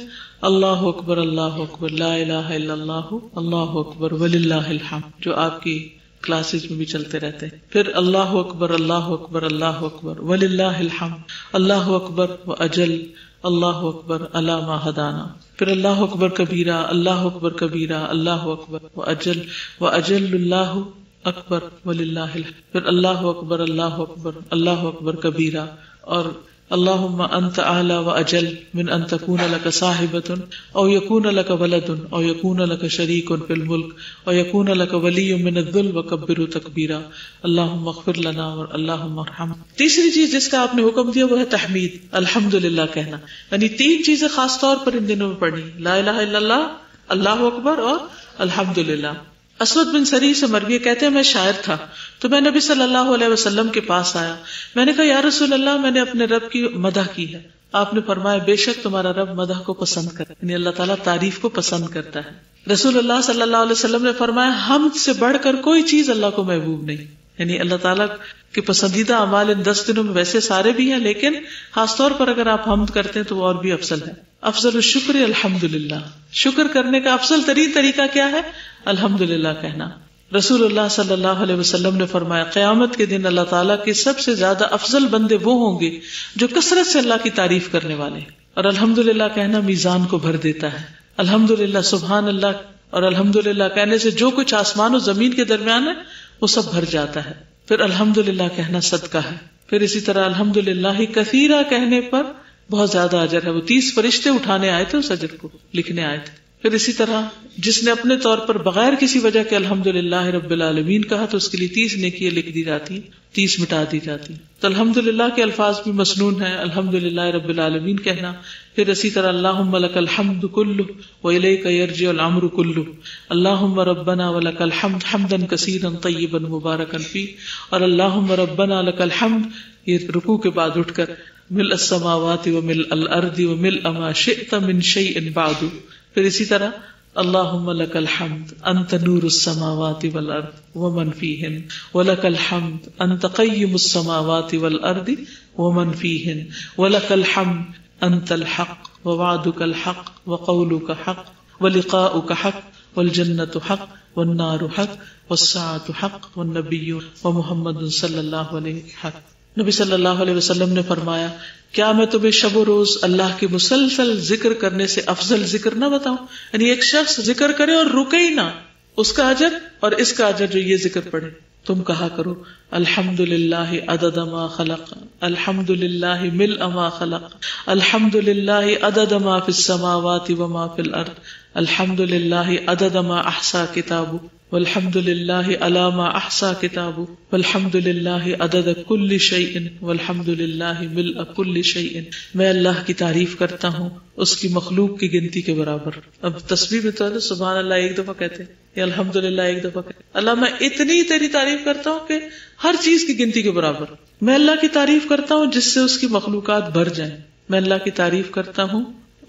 Speaker 1: اللہ اکبر اللہ اکبر، لا الہ الا اللہ، اللہ اکبر وللہ الحمد، جو آپ کی کلاسز میں بھی چلتے رہتے ہیں. پھر اللہ اکبر اللہ اکبر اللہ اکبر وللہ الحمد، اللہ اکبر و اجل، اللہ اکبر علی ما ہدانا. پھر اللہ اکبر کبیرہ، اللہ اکبر کبیرہ، اللہ اکبر و اجل اللہ اکبر وللہ الحمد. پھر اللہ اکبر اللہ اکبر کبیرہ. اور اللہم انت اعلی و اجل من ان تکون لک صاحبۃ او یکون لک ولد او یکون لک شریک فی الملک او یکون لک ولی من الذل وکبرہ تکبیرا. اللہم اغفر لنا اور اللہم ارحم. تیسری چیز جس کا آپ نے حکم دیا وہ ہے تحمید، الحمدللہ کہنا. یعنی 3 چیزیں خاص طور پر ان دنوں میں پڑھنی، لا الہ الا اللہ، اللہ اکبر اور الحمدللہ. اسود بن سری سے مروی کہتے ہیں میں شاعر تھا تو میں نبی صلی اللہ علیہ وسلم کے پاس آیا. میں نے کہا یا رسول اللہ میں نے اپنے رب کی مدح کی ہے. آپ نے فرمایا بے شک تمہارا رب مدح کو پسند کرتا ہے، یعنی اللہ تعالیٰ تعریف کو پسند کرتا ہے. رسول اللہ صلی اللہ علیہ وسلم نے فرمایا حمد سے بڑھ کر کوئی چیز اللہ کو محبوب نہیں. یعنی اللہ تعالیٰ کے پسندیدہ اعمال ان 10 دنوں میں ویسے سارے بھی ہیں لیکن خاص طور پر اگر آپ حمد کرتے ہیں تو وہ اور بھی افضل ہے. افضل الشکر الحمدللہ، شکر کرنے کا افضل ترین طریقہ کیا ہے؟ الحمدللہ کہنا. رسول اللہ صلی اللہ علیہ وسلم نے فرمایا قیامت کے دن اللہ تعالیٰ کے سب سے زیادہ افضل بندے وہ ہوں گے جو کثرت سے اللہ کی تعریف کرنے والے، اور الحمدللہ کہنا میزان کو بھر دیتا ہے. الحمدللہ سبحان اللہ اور الحمدللہ کہنے سے جو کچھ آسمان و زمین کے درمیان ہے وہ سب بھر جاتا ہے. پھر الحمدللہ کہنا صدقہ ہے. پھر اسی طرح الحمدللہ کثیرہ کہنے پر بہت زیادہ اجر ہے. وہ 30 فرشتے اٹھانے آئے تھے اس اجر کو، لکھنے آئے تھے. پھر اسی طرح جس نے اپنے طور پر بغیر کسی وجہ کے الحمدللہ رب العالمین کہا تو اس کے لیے 30 نیکیاں لکھ دی جاتی، 30 مٹا دی جاتی. تو الحمدللہ کے الفاظ بھی مسنون ہیں، الحمدللہ رب العالمین کہنا. پھر اسی طرح اللہم لک الحمد کلہ والیک یرجع الامر کلہ، اللہم ربنا ولک الحمد حمدا کثیرا طیبا مبارکا فیہ. اور اللہم ربنا لک الحمد یہ رکوع کے بعد اٹھ کر ملء السماوات وملء الارض وملء ما شئت من شیء بعد. پھر اسی طرح اللہم لک الحمد انت نور السماوات والارض ومن فیہن ولک الحمد انت قیم السماوات والارض ومن فیہن ولک الحمد انت الحق ووعدک الحق وقولک حق ولقاؤک حق والجنة حق والنار حق والساعة حق والنبی ومحمد صلی اللہ علیہ حق. نبی صلی اللہ علیہ وسلم نے فرمایا کیا میں تمہیں شب و روز اللہ کے مسلسل ذکر کرنے سے افضل ذکر نہ بتاؤں؟ یعنی ایک شخص ذکر کرے اور رکے ہی نہ، اس کا اجر اور اس کا اجر جو یہ ذکر پڑھے. تم کہا کرو الحمدللہ عدد ما خلق، الحمدللہ ملء ما خلق، الحمدللہ عدد ما فی السماوات وما فی الارض، الحمدللہ عدد ما احصا کتابہ. والحمد للہ علی ما احصا کتابہ والحمد للہ عدد کل شیء والحمد للہ ملء کل شیء. میں اللہ کی تعریف کرتا ہوں اس کی مخلوق کی گنتی کے برابر. اب تسبیح میں تو سبحان اللہ ایک دفعہ کہتے ہیں یا الحمد للہ ایک دفعہ کہتے ہیں. اللہ میں اتنی تیری تعریف کرتا ہوں کہ ہر چیز کی گنتی کے برابر. میں اللہ کی تعریف کرتا ہوں جس سے اس کی مخلوقات بھر جائیں. میں اللہ کی تعریف کرتا ہوں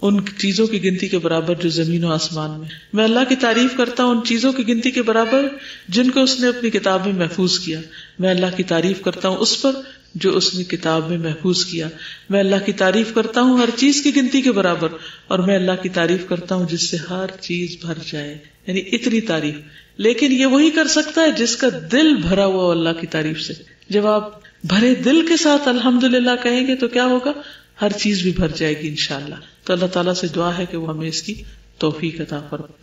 Speaker 1: ان چیزوں کی گنتی کے برابر جو زمین و آسمان میں. میں اللہ کی تعریف کرتا ہوں ان چیزوں کی گنتی کے برابر جن کو اس نے اپنی کتاب میں محفوظ کیا. میں اللہ کی تعریف کرتا ہوں اس پر جو اس نے کتاب میں محفوظ کیا. میں اللہ کی تعریف کرتا ہوں ہر چیز کی گنتی کے برابر, اور میں اللہ کی تعریف کرتا ہوں جس سے ہر چیز بھر جائے. یعنی اتنی تعریف. لیکن یہ وہی کر سکتا ہے جس کا دل بھرا ہوا اللہ کی تعریف سے. جب آپ بھرے دل کے ساتھ الحمدللہ کہیں گے تو کیا ہوگا؟ ہر چیز بھی بھر جائے گی انشاءاللہ. تو اللہ تعالیٰ سے دعا ہے کہ وہ ہمیں اس کی توفیق عطا فرمائے.